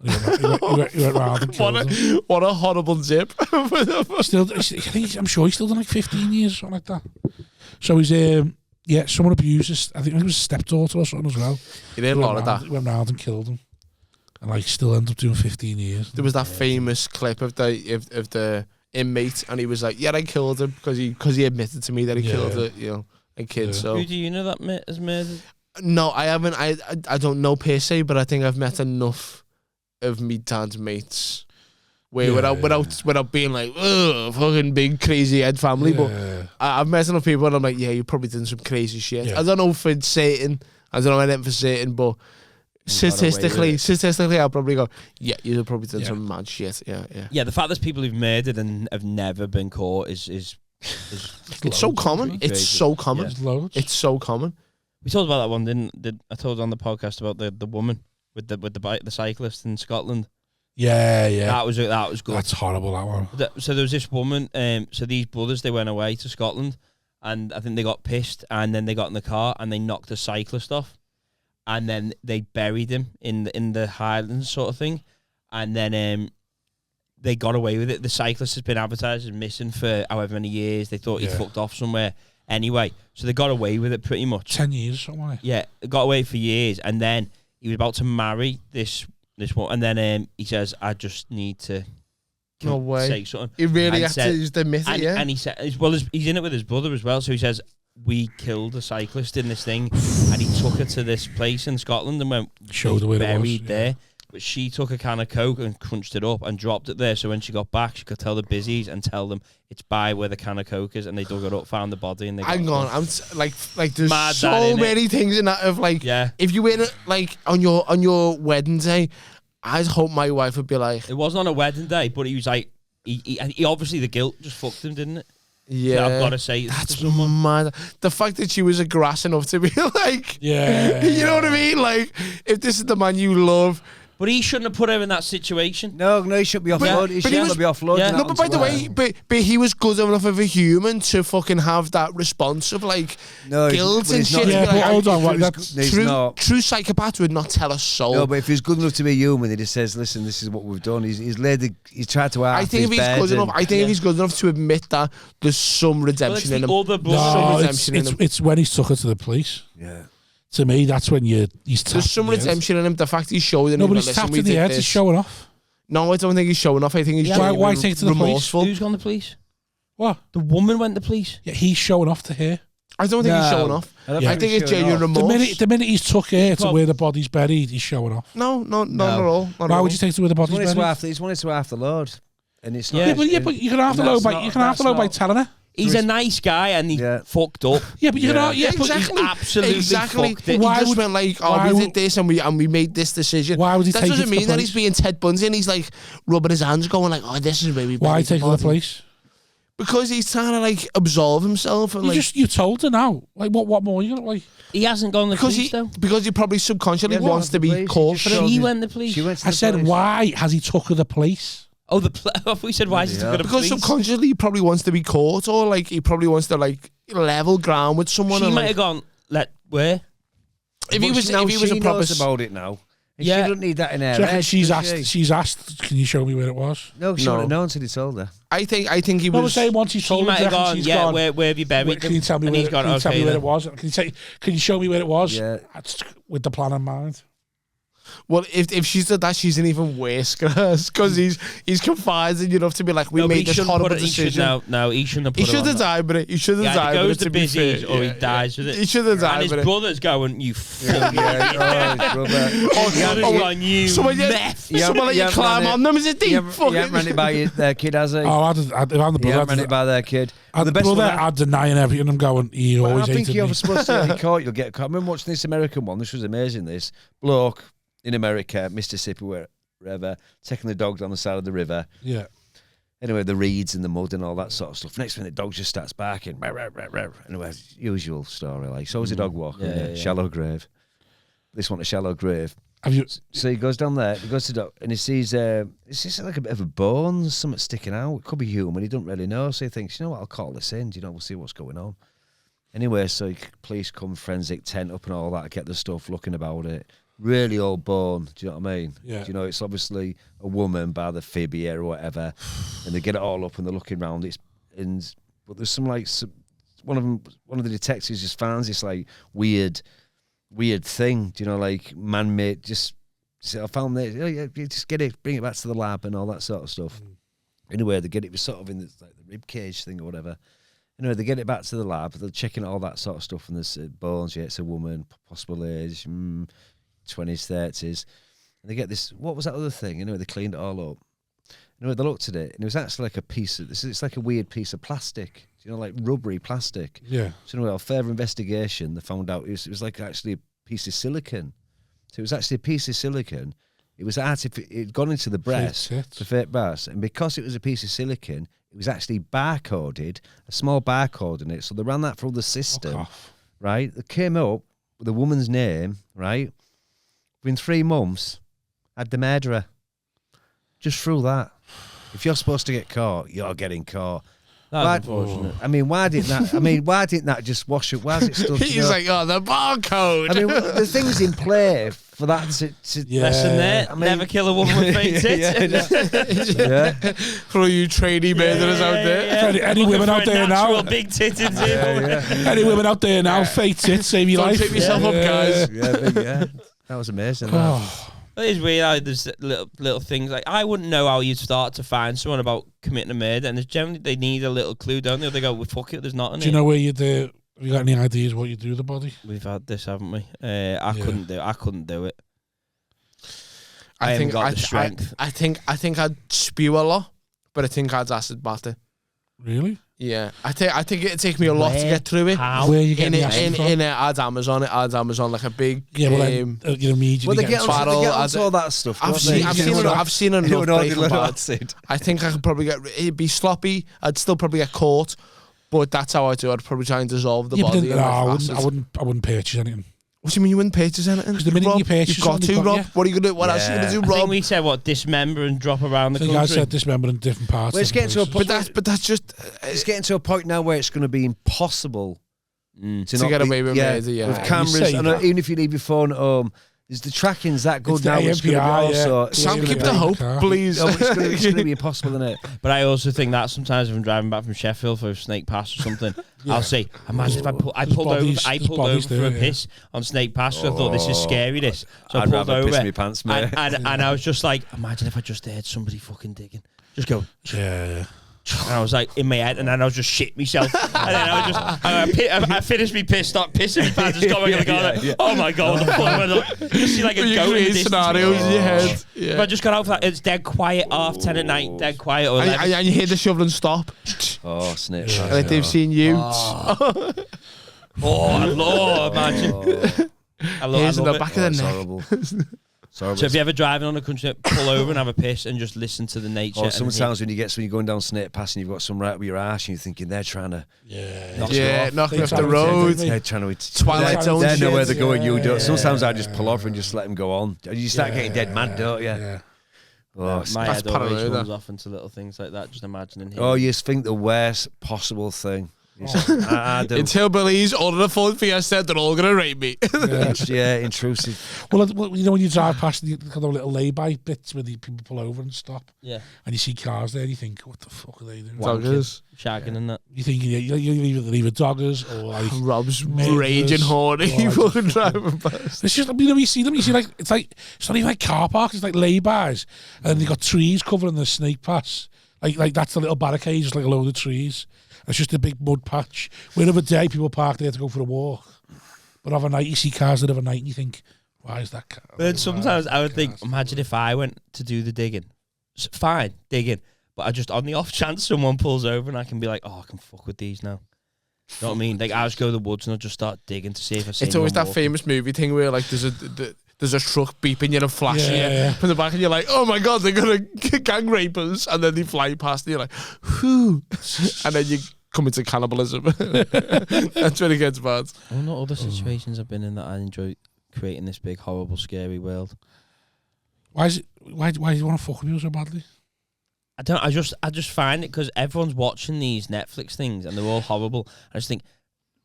He went round and killed him. What a horrible zip. I'm sure he's still done like 15 years or something like that. So he's someone abuses. I think it was a stepdaughter or something as well. He did a lot of that. He went round and killed him, and like still ended up doing 15 years. There was that famous clip of the inmate, and he was like, "Yeah, I killed him because he admitted to me that he killed a kid." Yeah. So who do you know that has murdered? No, I haven't. I don't know per se, but I think I've met enough of me dad's mates where without being like, ugh, fucking big crazy head family. But I've met enough people, and I'm like, yeah, you probably done some crazy shit. Yeah. I don't know for Satan. I don't know anything for Satan, but statistically, I'll probably go, yeah, you've probably done some mad shit. Yeah. The fact there's people who've murdered and have never been caught is it's so common. It's so common. It's so common. We talked about that one, didn't I? Told on the podcast about the woman with the cyclist in Scotland. Yeah. That was good. That's horrible, that one. So there was this woman, so these brothers, they went away to Scotland, and I think they got pissed, and then they got in the car, and they knocked the cyclist off, and then they buried him in the Highlands sort of thing, and then they got away with it. The cyclist has been advertised as missing for however many years. They thought he'd fucked off somewhere. Anyway, so they got away with it pretty much. 10 years or something like that. Yeah, they got away for years, and then he was about to marry this one, and then he says, "I just need to say something." He really had to use the myth, and he said, he's in it with his brother as well. So he says, "We killed a cyclist in this thing," and he took her to this place in Scotland and went showed her where it was there. But she took a can of Coke and crunched it up and dropped it there. So when she got back, she could tell the busies and tell them it's by where the can of Coke is. And they dug it up, found the body, and they. Hang on, I'm like there's mad so many things in that of like, if you win it like on your wedding day, I'd hope my wife would be like. It wasn't on a wedding day, but he was like, he obviously the guilt just fucked him, didn't it? Yeah, so I've got to say that's mad. The fact that she was a grass enough to be like, you know what I mean? Like, if this is the man you love. But he shouldn't have put her in that situation. No, he should be offloaded. He should be offloaded. Yeah. No, but by the way, but he was good enough of a human to fucking have that response of like guilt and shit. Yeah, but hold on, true psychopaths would not tell a soul. No, but if he's good enough to be human, he just says, "Listen, this is what we've done." He's tried to. I think if he's good enough, if he's good enough to admit that there's some redemption in him. It's when he's took her to the police. Yeah. To me, that's when he's tapped. There's some redemption in him. The fact he's showing. No, but he's tapped in the head. He's showing off. No, I don't think he's showing off. I think he's why take it to the police? Who's gone to the police? What? The woman went to the police. Yeah, he's showing off to her. I don't think he's showing off. I think it's genuine remorse. The minute he's took her to where the body's buried, he's showing off. No, not at all. Why would you take it to where the body's buried? He's wanted to half the load, and it's not. Yeah, but you can half the load by telling her. He's a nice guy and he fucked up. Yeah, but you know, exactly. Absolutely fucked it. He just went like, we did this and we made this decision. Why would he take it to the police? That doesn't mean that he's being Ted Bundy and he's like rubbing his hands going like, oh, this is where we. Why take it to the police? Because he's trying to like absolve himself and you told her now. Like what more are you gonna like? He hasn't gone to the police though. Because he probably subconsciously wants to be called for it. He went to the police. I said, why has he took her to the police? Oh, we said why is he took her to the police? Because subconsciously he probably wants to be caught, or like he probably wants to like level ground with someone. She might have gone. Where? If he was a proper about it now. She doesn't need that in her head. She's asked, can you show me where it was? No, she wouldn't know until he told her. I think he was. I was saying once he told her, she's gone. Where have you buried? Can you tell me where it was? Can you show me where it was? Yeah. With the plan in mind. Well, if she's done that, she's an even worse because he's confiding enough to be like, we made this horrible decision. No, he shouldn't have put He should have died with it. He should have died with it. He goes to busies or he dies with it. He should have died with it. And his brother's going, you fuck. Someone let you climb on them as a deep fucking... You haven't run it by their kid, has he? Oh, I'm the brother. You haven't run it by their kid. The brother, I'm denying everything. I'm going, he always hated me. I think you're supposed to get caught. You'll get caught. I remember watching this American one. This was amazing, this. Bloke in America, Mississippi, wherever, taking the dog down the side of the river. Yeah. Anyway, the reeds and the mud and all that sort of stuff. Next minute, the dog just starts barking. Anyway, usual story. Like, so was a dog walking. Shallow grave. This one, a shallow grave. So he goes down there, he goes to the dog, and he sees, it's just like a bit of a bone, something sticking out. It could be human, he doesn't really know. So he thinks, you know what, I'll call this in, we'll see what's going on. Anyway, so police come, forensic tent up and all that, get the stuff, looking about it. Really old bone, do you know what I mean? Yeah. Do you know, it's obviously a woman by the fibia or whatever, and they get it all up and they're looking around. But there's some one of the detectives just finds this like weird thing, do you know, like man-made, just I found this, just get it, bring it back to the lab and all that sort of stuff. Anyway, they get it sort of in the rib cage thing or whatever. Anyway, they get it back to the lab, they're checking all that sort of stuff, and there's bones, it's a woman, possible age, 20s, 30s. And they get this, what was that other thing? Anyway, they cleaned it all up. Anyway, they looked at it, and it was actually like it's like a weird piece of plastic, you know, like rubbery plastic. Yeah. So anyway, on further investigation, they found out it was like actually a piece of silicone. So it was actually a piece of silicone. It was it'd gone into the breast, the fake breast, and because it was a piece of silicone, it was actually barcoded, a small barcode in it. So they ran that through the system, right? They came up with a woman's name, right? Within 3 months, had the murderer. Just through that. If you're supposed to get caught, you're getting caught. That's unfortunate. I mean, why didn't that just wash it? Why is it still? He's like, oh, the barcode. I mean, the things in play for that to lesson there. I mean, never kill a woman with fake tits. Yeah. For all you trainee murderers out there. Yeah. Any women out there now? Big tits. Any women out there now? Fake tits, save your life. Don't trip yourself up, guys. Yeah. That was amazing. It is weird how there's little things like I wouldn't know how you'd start to find someone about committing a murder, and there's generally they need a little clue, don't they? They go, well, fuck it, there's nothing. Do you know where you'd have you got any ideas what you do with the body? We've had this, haven't we? I couldn't do it. I haven't got the strength. I think I'd spew a lot, but I think I'd acid bath it. Really? Yeah, I think it'd take me a lot to get through it. How? Where you getting acid from? Add Amazon like a big you immediately they get onto all that stuff. I've seen enough Breaking Bad. I think I could probably it'd be sloppy. I'd still probably get caught, but that's how I do. I'd probably try and dissolve the body. I wouldn't purchase anything. What do you mean you wouldn't purchase anything? Because the minute you purchase, you've got to, Rob. What are you gonna do? What else are you gonna do, Rob? I think we said dismember and drop around the country. I said dismember in different parts. Well, it's getting to a point, but that's just it's getting to a point now where it's going to be impossible to get away with murder. Yeah, with cameras, and even if you leave your phone at home. The tracking's that good now. It's going to be also... Sam, keep the hope, please. It's going to be impossible, isn't it? But I also think that sometimes if I'm driving back from Sheffield for a Snake Pass or something, I'll say, imagine if I pulled over for a piss on Snake Pass. So I thought, this is scary, this. So I'd I pulled over. Piss my pants, mate. And I was just like, imagine if I just heard somebody fucking digging. Just go... Yeah. And I was like in my head, and then I was just shit myself. And then I finished me piss, start pissing me pants, just going, oh my god, what the fuck? Just see like a goat in the scenarios in your head. Yeah. If I just got out for that, it's dead quiet, 10:30 at night, dead quiet. Or and you hear the shoveling stop. Oh, snip. Like they've seen you. Oh, Lord, imagine. I love in the it. back of the neck. So have you ever driven on a country, pull over and have a piss and just listen to the nature? Or sometimes when you're going down Snake Pass and you've got some right up your arse and you're thinking they're trying to knock me off the road. They're trying to Twilight Zone. They know where they're going. You don't. Sometimes I just pull off and just let them go on. You start getting dead mad, don't you? Yeah. Oh, my head always runs off into little things like that. Just imagining him. Oh, you think the worst possible thing. I do. Until Billy's ordered a Ford Fiesta, they're all gonna rape me. Intrusive. Well, you know when you drive past, you got those little lay-by bits where the people pull over and stop. Yeah. And you see cars there, you think, what the fuck are they doing? Doggers. Shagging and that. You think you either doggers or like Rob's raging horny fucking driving past. It's just, you know, you see them, like, it's not even like car parks, it's like lay-bys. And then they got trees covering the snake pass. Like that's the little barricade, just like a load of trees. It's just a big mud patch. Where of a day people park there to go for a walk. But overnight you see cars that overnight and you think, why is that car? But then sometimes I would think, imagine if I went to do the digging. Fine, digging. But I just, on the off chance someone pulls over and I can be like, oh, I can fuck with these now. You know what I mean? Like, I just go to the woods and I'll just start digging to see if I see. It's always that famous movie thing where like there's a truck beeping you and flashing you from the back, and you're like, oh my god, they're gonna gang rape us, and then they fly past and you're like, whew, and then you come into cannibalism. That's when it gets bad. Well, not other situations I've been in that I enjoy creating this big, horrible, scary world. Why do you want to fuck with people so badly? I just find it because everyone's watching these Netflix things and they're all horrible. I just think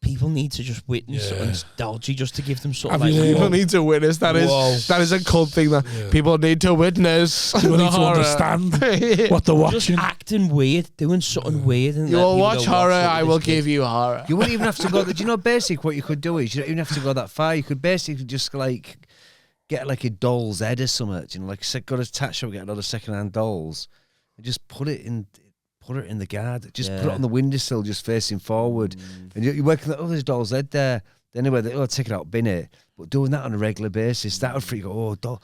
people need to just witness something dodgy just to give them something. People need to witness. That is a cult thing that people need to witness. People need to understand what they're watching. Just acting weird, doing something weird. And you will watch horror, I will give you horror. You wouldn't even have to go. Do you know, basic what you could do is you don't even have to go that far. You could basically just like get like a doll's head or something. You know, like go to a tax shop, get a lot of second-hand dolls, and just put it in the guard. Just put it on the windowsill, just facing forward. And you're working like, oh, there's a doll's head there. Anyway, take it out, bin it. But doing that on a regular basis, that would freak you. Oh, doll.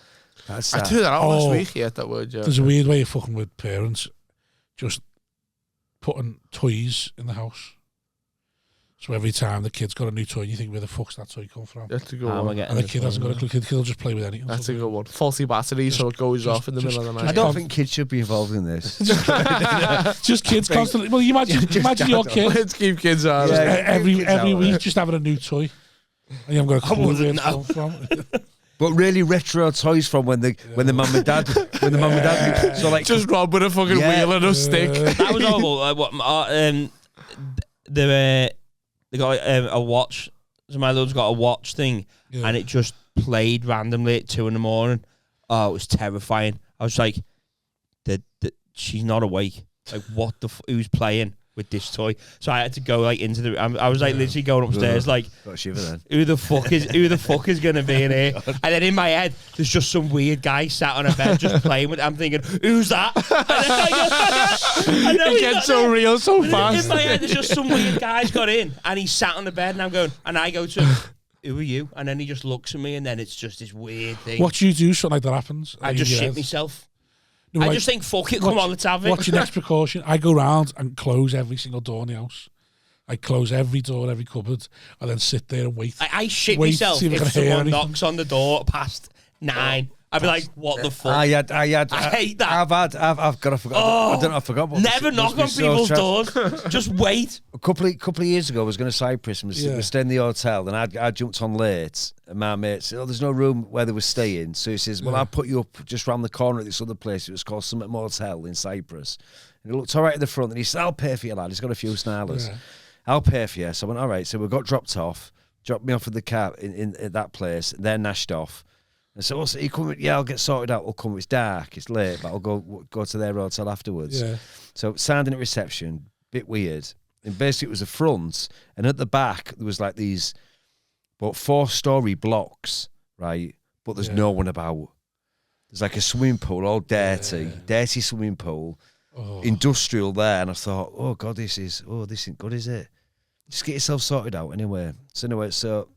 That's that. I threw that out last week. Yeah, that word. Yeah. There's a weird way of fucking with parents, just putting toys in the house. So every time the kid's got a new toy, you think, where the fuck's that toy come from? That's a good one. And the kid hasn't got a clue. The kid will just play with anything. That's a good one. Faulty battery, so it goes off in the middle of the night. I don't think kids should be involved in this. Just kids constantly. Well, you imagine your kid. Let's keep kids out. Every week, just having a new toy. And you haven't got a clue where it's come from. But really retro toys from when the mum and dad so like just Rob with a fucking wheel and a stick. That was horrible. They got a watch. So my little got a watch thing, and it just played randomly at 2 a.m. Oh, it was terrifying. I was like, she's not awake. Like, what the who's playing with this toy? So I had to go like into the. I was like literally going upstairs, like, got a shiver then. who the fuck is gonna be in here? And then in my head, there's just some weird guy sat on a bed just playing with it. I'm thinking, who's that? It gets so real so fast. In my head, there's just some weird guy's got in, and he's sat on the bed, and I'm going, and I go to him, who are you? And then he just looks at me, and then it's just this weird thing. What do you do? Something like that happens. I just shit myself. No, I just think, fuck it, come on, let's have it. What's your next precaution? I go round and close every single door in the house. I close every door, every cupboard, and then sit there and wait. I shit myself if someone knocks on the door past 9. I'd be like, what the fuck? I hate that. I've got to forget. I don't know, I forgot. Never knock on people's doors. Just wait. A couple of years ago, I was going to Cyprus and we were staying in the hotel, and I jumped on late, and my mate said, there's no room where they were staying. So he says, well, I'll put you up just round the corner at this other place. It was called Summit Motel in Cyprus. And he looked all right at the front, and he said, I'll pay for you, lad. He's got a few snarlers. Yeah. I'll pay for you. So I went, all right. So we got dropped me off at the car in that place. They're nashed off. And so, you come? Yeah, I'll get sorted out. We'll come. It's dark. It's late, but I'll go to their hotel afterwards. Yeah. So, sounding at reception, bit weird. And basically, it was the front, and at the back there was like these, 4-story blocks, right? But there's no one about. There's like a swimming pool, all dirty swimming pool, industrial there. And I thought, oh god, this isn't good, is it? Just get yourself sorted out anyway. So.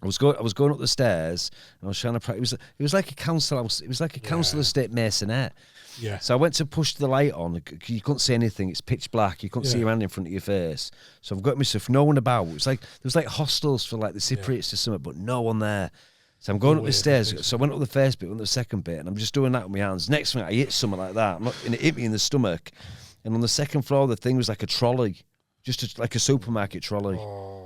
I was going up the stairs and I was trying to. It was like a council house. It was like a council estate masonette. Yeah. So I went to push the light on. You couldn't see anything. It's pitch black. You couldn't see your hand in front of your face. So I've got myself no one about. It was like there was like hostels for like the Cypriots or something, but no one there. So I'm going up the stairs. So I went up the first bit, went up the second bit, and I'm just doing that with my hands. Next thing I hit something like that. And it hit me in the stomach. And on the second floor, the thing was like a trolley. Just like a supermarket trolley.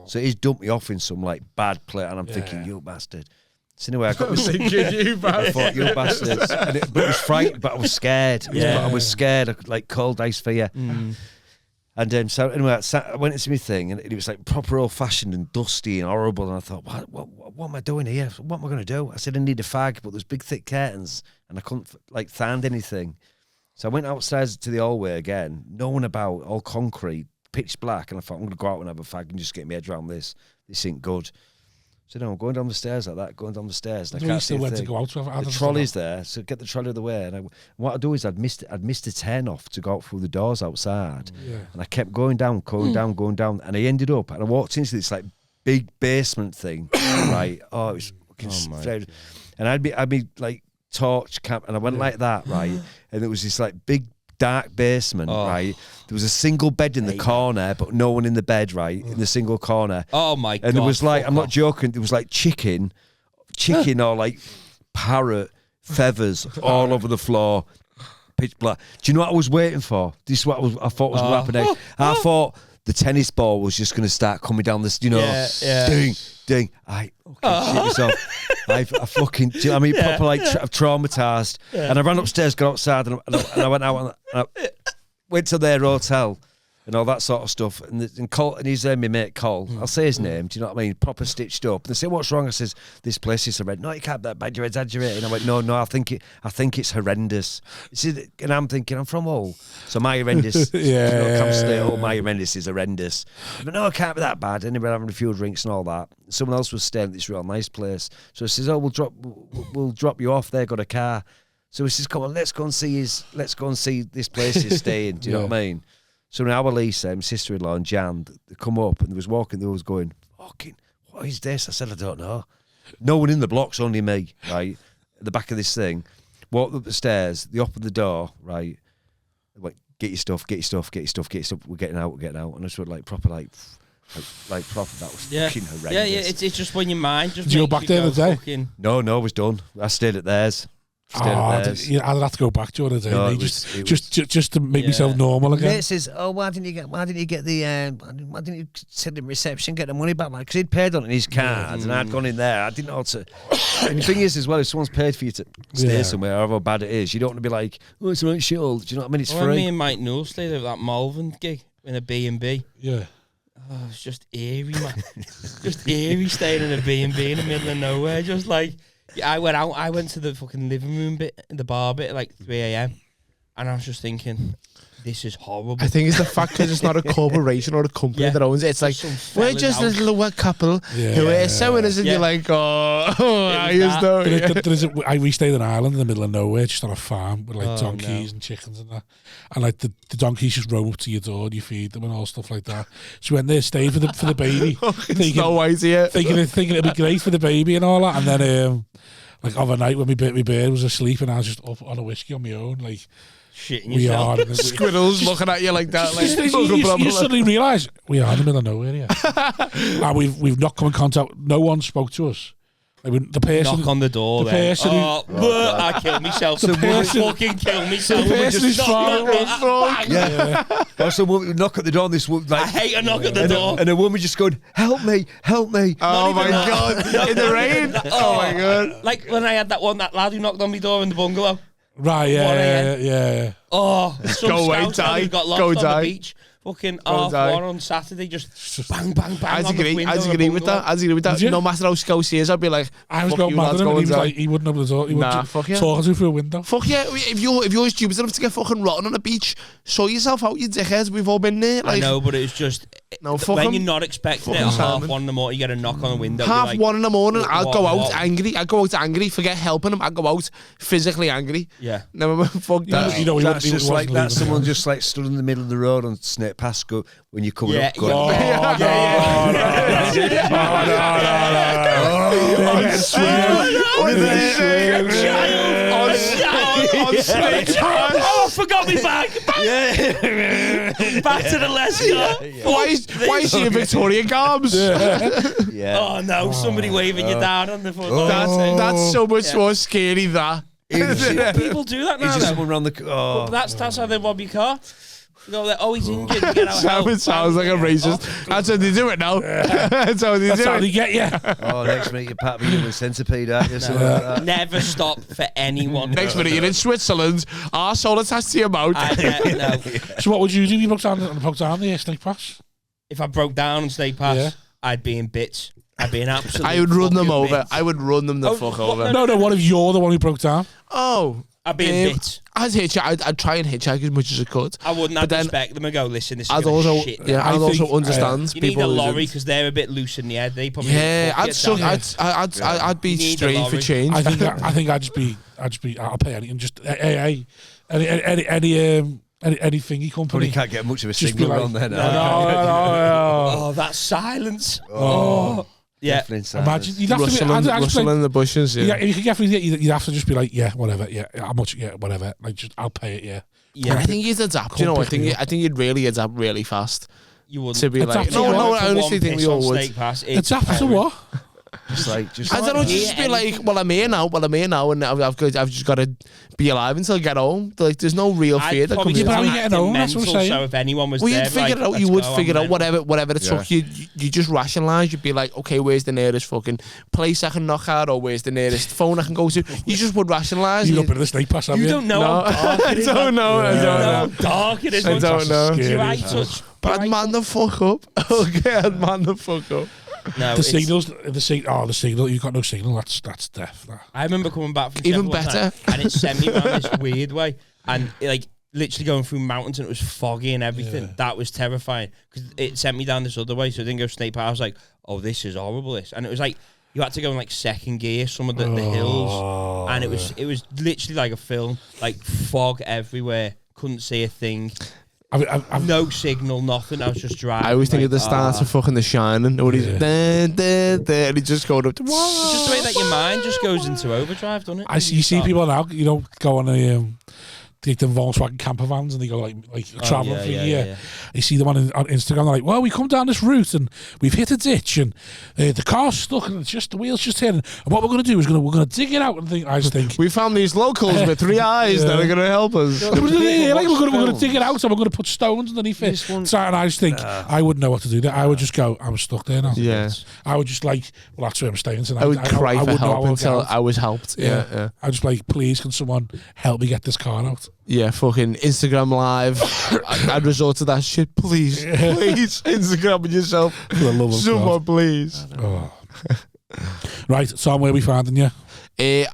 So he's dumped me off in some like bad plate, and I'm thinking, you bastard. So anyway, I got me thinking, you bastard. I thought, you bastards. But it was frightened, but I was scared. I was scared, like cold ice fear. And so anyway, I went into my thing, and it was like proper old-fashioned and dusty and horrible. And I thought, what am I doing here? What am I going to do? I said, I need a fag, but there's big, thick curtains, and I couldn't like find anything. So I went outside to the hallway again, no one about, all concrete, pitch black, and I thought, I'm going to go out and have a fag and just get my head around this. This ain't good. So no, I'm going down the stairs like that, going down the stairs. And I can't see a thing. The trolley's there, so get the trolley out of the way. And what I do is I'd missed a turn off to go out through the doors outside. Yeah. And I kept going down. And I ended up, and I walked into this like big basement thing, right? Oh, it was fucking and I'd be like torch camp, and I went like that, right? And there was this like big dark basement, right? There was a single bed in the corner, but no one in the bed, right? In the single corner. Oh my God. And there was like, I'm not joking, there was like chicken or like parrot feathers all over the floor. Pitch black. Do you know what I was waiting for? This is what I thought was happening. I thought the tennis ball was just going to start coming down this, ding. I shit myself. I fucking, do you know what I mean? Proper like traumatized. Yeah. And I ran upstairs, got outside, and I went out and I went to their hotel and all that sort of stuff. And Cole, and he's my mate Cole. I'll say his name. Do you know what I mean? Proper stitched up. And they say, "What's wrong?" I says, "This place is horrendous." "No, you can't be that bad. You're exaggerating." I went, "No, I think it's horrendous." And I'm thinking, I'm from Hull, so my horrendous. My horrendous is horrendous. But no, it can't be that bad. Anyway, having a few drinks and all that. Someone else was staying at this real nice place, so he says, "Oh, we'll drop you off there. Got a car." So he says, "Come on, let's go and see this place he's staying." Do you know what I mean? So now Lisa, my sister-in-law, and Jan, they come up and they was going, "Fucking, what is this?" I said, "I don't know." No one in the block's, only me, right? At the back of this thing. Walked up the stairs, they opened the door, right? They went, get your stuff. We're getting out. And I just went like proper, like proper. That was fucking horrendous. Yeah. It's just when your mind just. Did you go back there the day? Fucking... No, I was done. I stayed at theirs. I'd have to go back to the day. No, just to make myself normal again. Mate says, "Oh, why didn't you send him reception, get the money back?" Because he'd paid on it in his card, and I'd gone in there. I didn't know how to. And the thing is, as well, if someone's paid for you to stay somewhere, however bad it is, you don't want to be like, "Oh, it's right, shit." Do you know what I mean? It's free. Me and Mike Newell stayed at that Malvern gig in a B&B. Yeah. Oh, it's just eerie, man. Just eerie staying in a B&B in the middle of nowhere, just like. I went to the fucking living room bit, the bar bit, at like 3 a.m. And I was just thinking, this is horrible. I think it's the fact because it's not a corporation or a company that owns it. It's like, we're just a little couple who are sewing us, and you're like, we stayed in Ireland in the middle of nowhere, just on a farm with like donkeys and chickens and that. And like the donkeys just roam up to your door and you feed them and all stuff like that. So we went there, stayed for the baby. thinking it'd be great for the baby and all that. And then like overnight when my bird was asleep and I was just up on a whiskey on my own, like shitting yourself. Squirrels looking at you like that. Like, you suddenly realise we are in the middle of nowhere here. And we've not come in contact. No one spoke to us. Like the person knock on the door. I killed myself. Fucking kill myself. The person is far. Also, woman knock at the door. And this woman, like, I hate a knock at the door. And a woman just going, "Help me, help me!" Oh my God! In the rain. Oh my God! Like when I had that lad who knocked on my door in the bungalow. Right. Yeah. Oh, go away, die. Got lost on the beach. Fucking half one on Saturday, just bang, bang, bang. As you agree with that? No matter how scouse he is, I'd be like, I was going mad at him, and he was like, he wouldn't open the door. He would fuck yeah. Talking to you through a window. Fuck yeah! If you're stupid enough to get fucking rotten on a beach, show yourself out, you dickheads. We've all been there. Like, I know, but it's just when you're not expecting it. At 1:30 in the morning, you get a knock on the window. 1:30 in the morning, I'll go out angry. Forget helping him. I go out physically angry. Yeah. Never fuck that. You know, that's just like that. Someone just like stood in the middle of the road and snake past go. When you're coming up, going, no. Oh, forgot me bag. Back to the Lescar. Why is she in Victorian garbs? Oh no, somebody waving you down on the phone. That's so much more scary. That people do that now. Someone around the that's how they rob your car. You go like, oh, he's injured. Get out help. It sounds like a racist. That's how they do it now. That's how they do it. That's how they get you. Oh, next minute you pat me human centipede, aren't you? So like that. Never stop for anyone. Next minute you're in Switzerland, arsehole attached to your mouth. No. So what would you do if you broke down the snake pass? If I broke down on Snake Pass, I'd be in bits. I'd be an absolute. I would run them over. Bits. I would run them the fuck over. No, what if you're the one who broke down? Oh. I'd be in bits. I'd try and hitchhike as much as I could. I wouldn't have respect them and go, listen, this is I'd also, shit. yeah, I'd also understand you people. need a lorry because they're a bit loose in the head. They probably I'd be straight for change. I think I'd just be I'll pay anything. Just any thingy company. Probably can't get much of a signal like, on there. No. Oh, that silence. Oh. Yeah. Imagine you'd have rustling in the bushes. Yeah, you could definitely. You'd have to just be like, yeah, whatever, yeah, how much, yeah, whatever. Like, just I'll pay it, yeah. Yeah, I think you'd adapt. You know, I think you'd really adapt really fast. You wouldn't. To be like, no, I honestly think we all would. Adapt to what? I don't know. Just be like, well, I'm here now, and I've just got to be alive until I get home. Like, there's no real fear that comes in. Getting home. That's what I'm saying. So if anyone was you'd figure it out. You would figure out whatever it took. You just rationalise. You'd be like, okay, where's the nearest fucking place I can knock at, or where's the nearest phone I can go to? You just would rationalise. You've got a bit of the snake pass, have you? You don't know how dark it is. I don't know. How dark it is. I don't know. But I'd man the fuck up. Okay, I'd man the fuck up. No, the signal. You've got no signal. That's death. I remember coming back from even better, and it sent me around this weird way, and like literally going through mountains, and it was foggy and everything. Yeah. That was terrifying because it sent me down this other way, so I didn't go Snake Pass. I was like, oh, this is horrible. And it was like you had to go in like second gear, some of the hills, and it was literally like a film, like fog everywhere, couldn't see a thing. I've no signal, nothing. I was just driving. I always think of the start of fucking The Shining, or he's and he just going up to. It's just the way that your mind just goes into overdrive, doesn't it? You see people now, go on a take them Volkswagen camper vans and they go like traveling for a year. You see them on Instagram. They're like, well, we come down this route and we've hit a ditch and the car's stuck and it's just the wheels just hitting. And what we're going to do is we're going to dig it out. And I just think we found these locals with 3 eyes that are going to help us. We're going to dig it out and we're going to put stones underneath it. And I just think I wouldn't know what to do there. I would just go, I'm stuck there now. Yeah. I would just like, well, that's where I'm staying tonight. I would cry for help until I was helped. Yeah. I'd just like, please, can someone help me get this car out? Yeah, fucking Instagram Live. I'd resort to that shit. Please, please, Instagram yourself. For the love of someone, God. Please. Oh. Right, Tom, where are we finding you?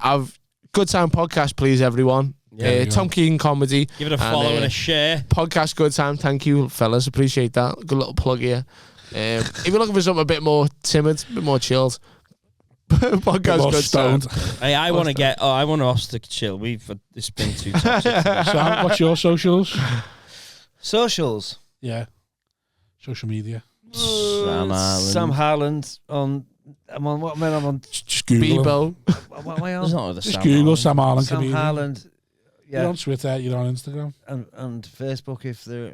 I've Good Time Podcast, please, everyone. Tom Keegan Comedy. Give it a follow and a share. Podcast Good Time. Thank you, fellas. Appreciate that. Good little plug here. If you're looking for something a bit more timid, a bit more chilled, podcast Good Time. Hey, I want us to chill. It's been too toxic. Sam, what's your socials? Socials? Yeah. Social media. Sam Harland on. I'm on. Just Google. What am I on? Just Google Sam Harland. Sam Harland. Yeah. You're on Twitter. You're on Instagram and Facebook. If they're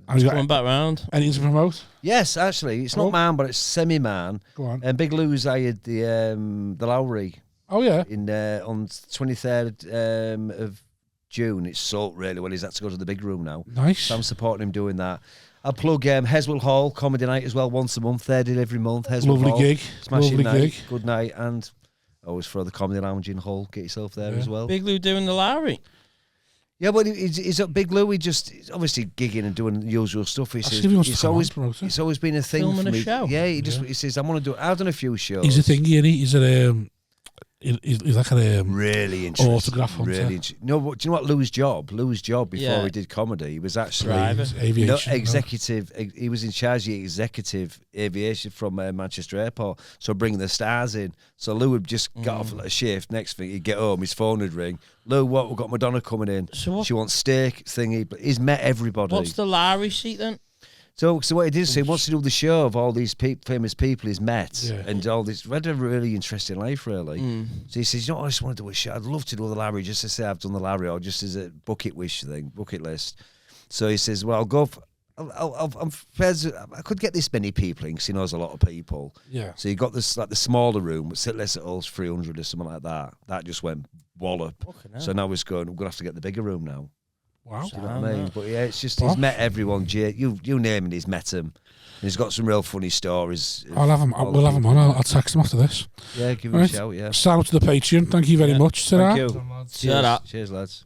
coming back round. Anything to promote? Yes, actually, it's not man, but it's semi-man. Go on. And Big Lou's hired the Lowry. Oh yeah. In on 23rd of June. It's sold really well. He's had to go to the big room now. Nice. So I'm supporting him doing that. I'll plug Heswell Hall Comedy Night as well once a month. Third every month. Heswell Lovely Hall. Gig. Smashing Lovely night. Gig. Good night. And always throw the Comedy Lounge in Hull. Get yourself there as well. Big Lou doing the Lowry. Yeah, but he's at Big Lou. He's obviously gigging and doing the usual stuff. He says it's always been a thing filming for me. A show. Yeah, he says I want to do. I've done a few shows. He's a thingy, isn't he? He's like a really interesting autograph hunter. Really no, but do you know what Lou's job? Lou's job before he did comedy, he was actually aviation, executive. He was in charge of the executive aviation from Manchester Airport. So bringing the stars in. So Lou would just get off a shift. Next thing he'd get home, his phone would ring. Lou, what? We've got Madonna coming in. So she wants steak thingy. But he's met everybody. What's the Lowry seat then? So what he did is he wants to do the show of all these famous people he's met and all this. Had a really interesting life, really. So he says, I just want to do a show. I'd love to do the Lowry, just to say I've done the Lowry, or just as a bucket list. So he says, well, I'll go. I'm prepared. I could get this many people in because he knows a lot of people. Yeah. So he got this like the smaller room, but sit less at all's 300 or something like that. That just went wallop. So now we're going to have to get the bigger room now. Wow. Do you know what I mean? But yeah, it's just he's met everyone. You name it, he's met them. He's got some real funny stories. We'll have him on. I'll text him after this. Yeah, give him a shout. Yeah. Sign up to the Patreon. Thank you very much. Thank you. Cheers, Cheers, lads.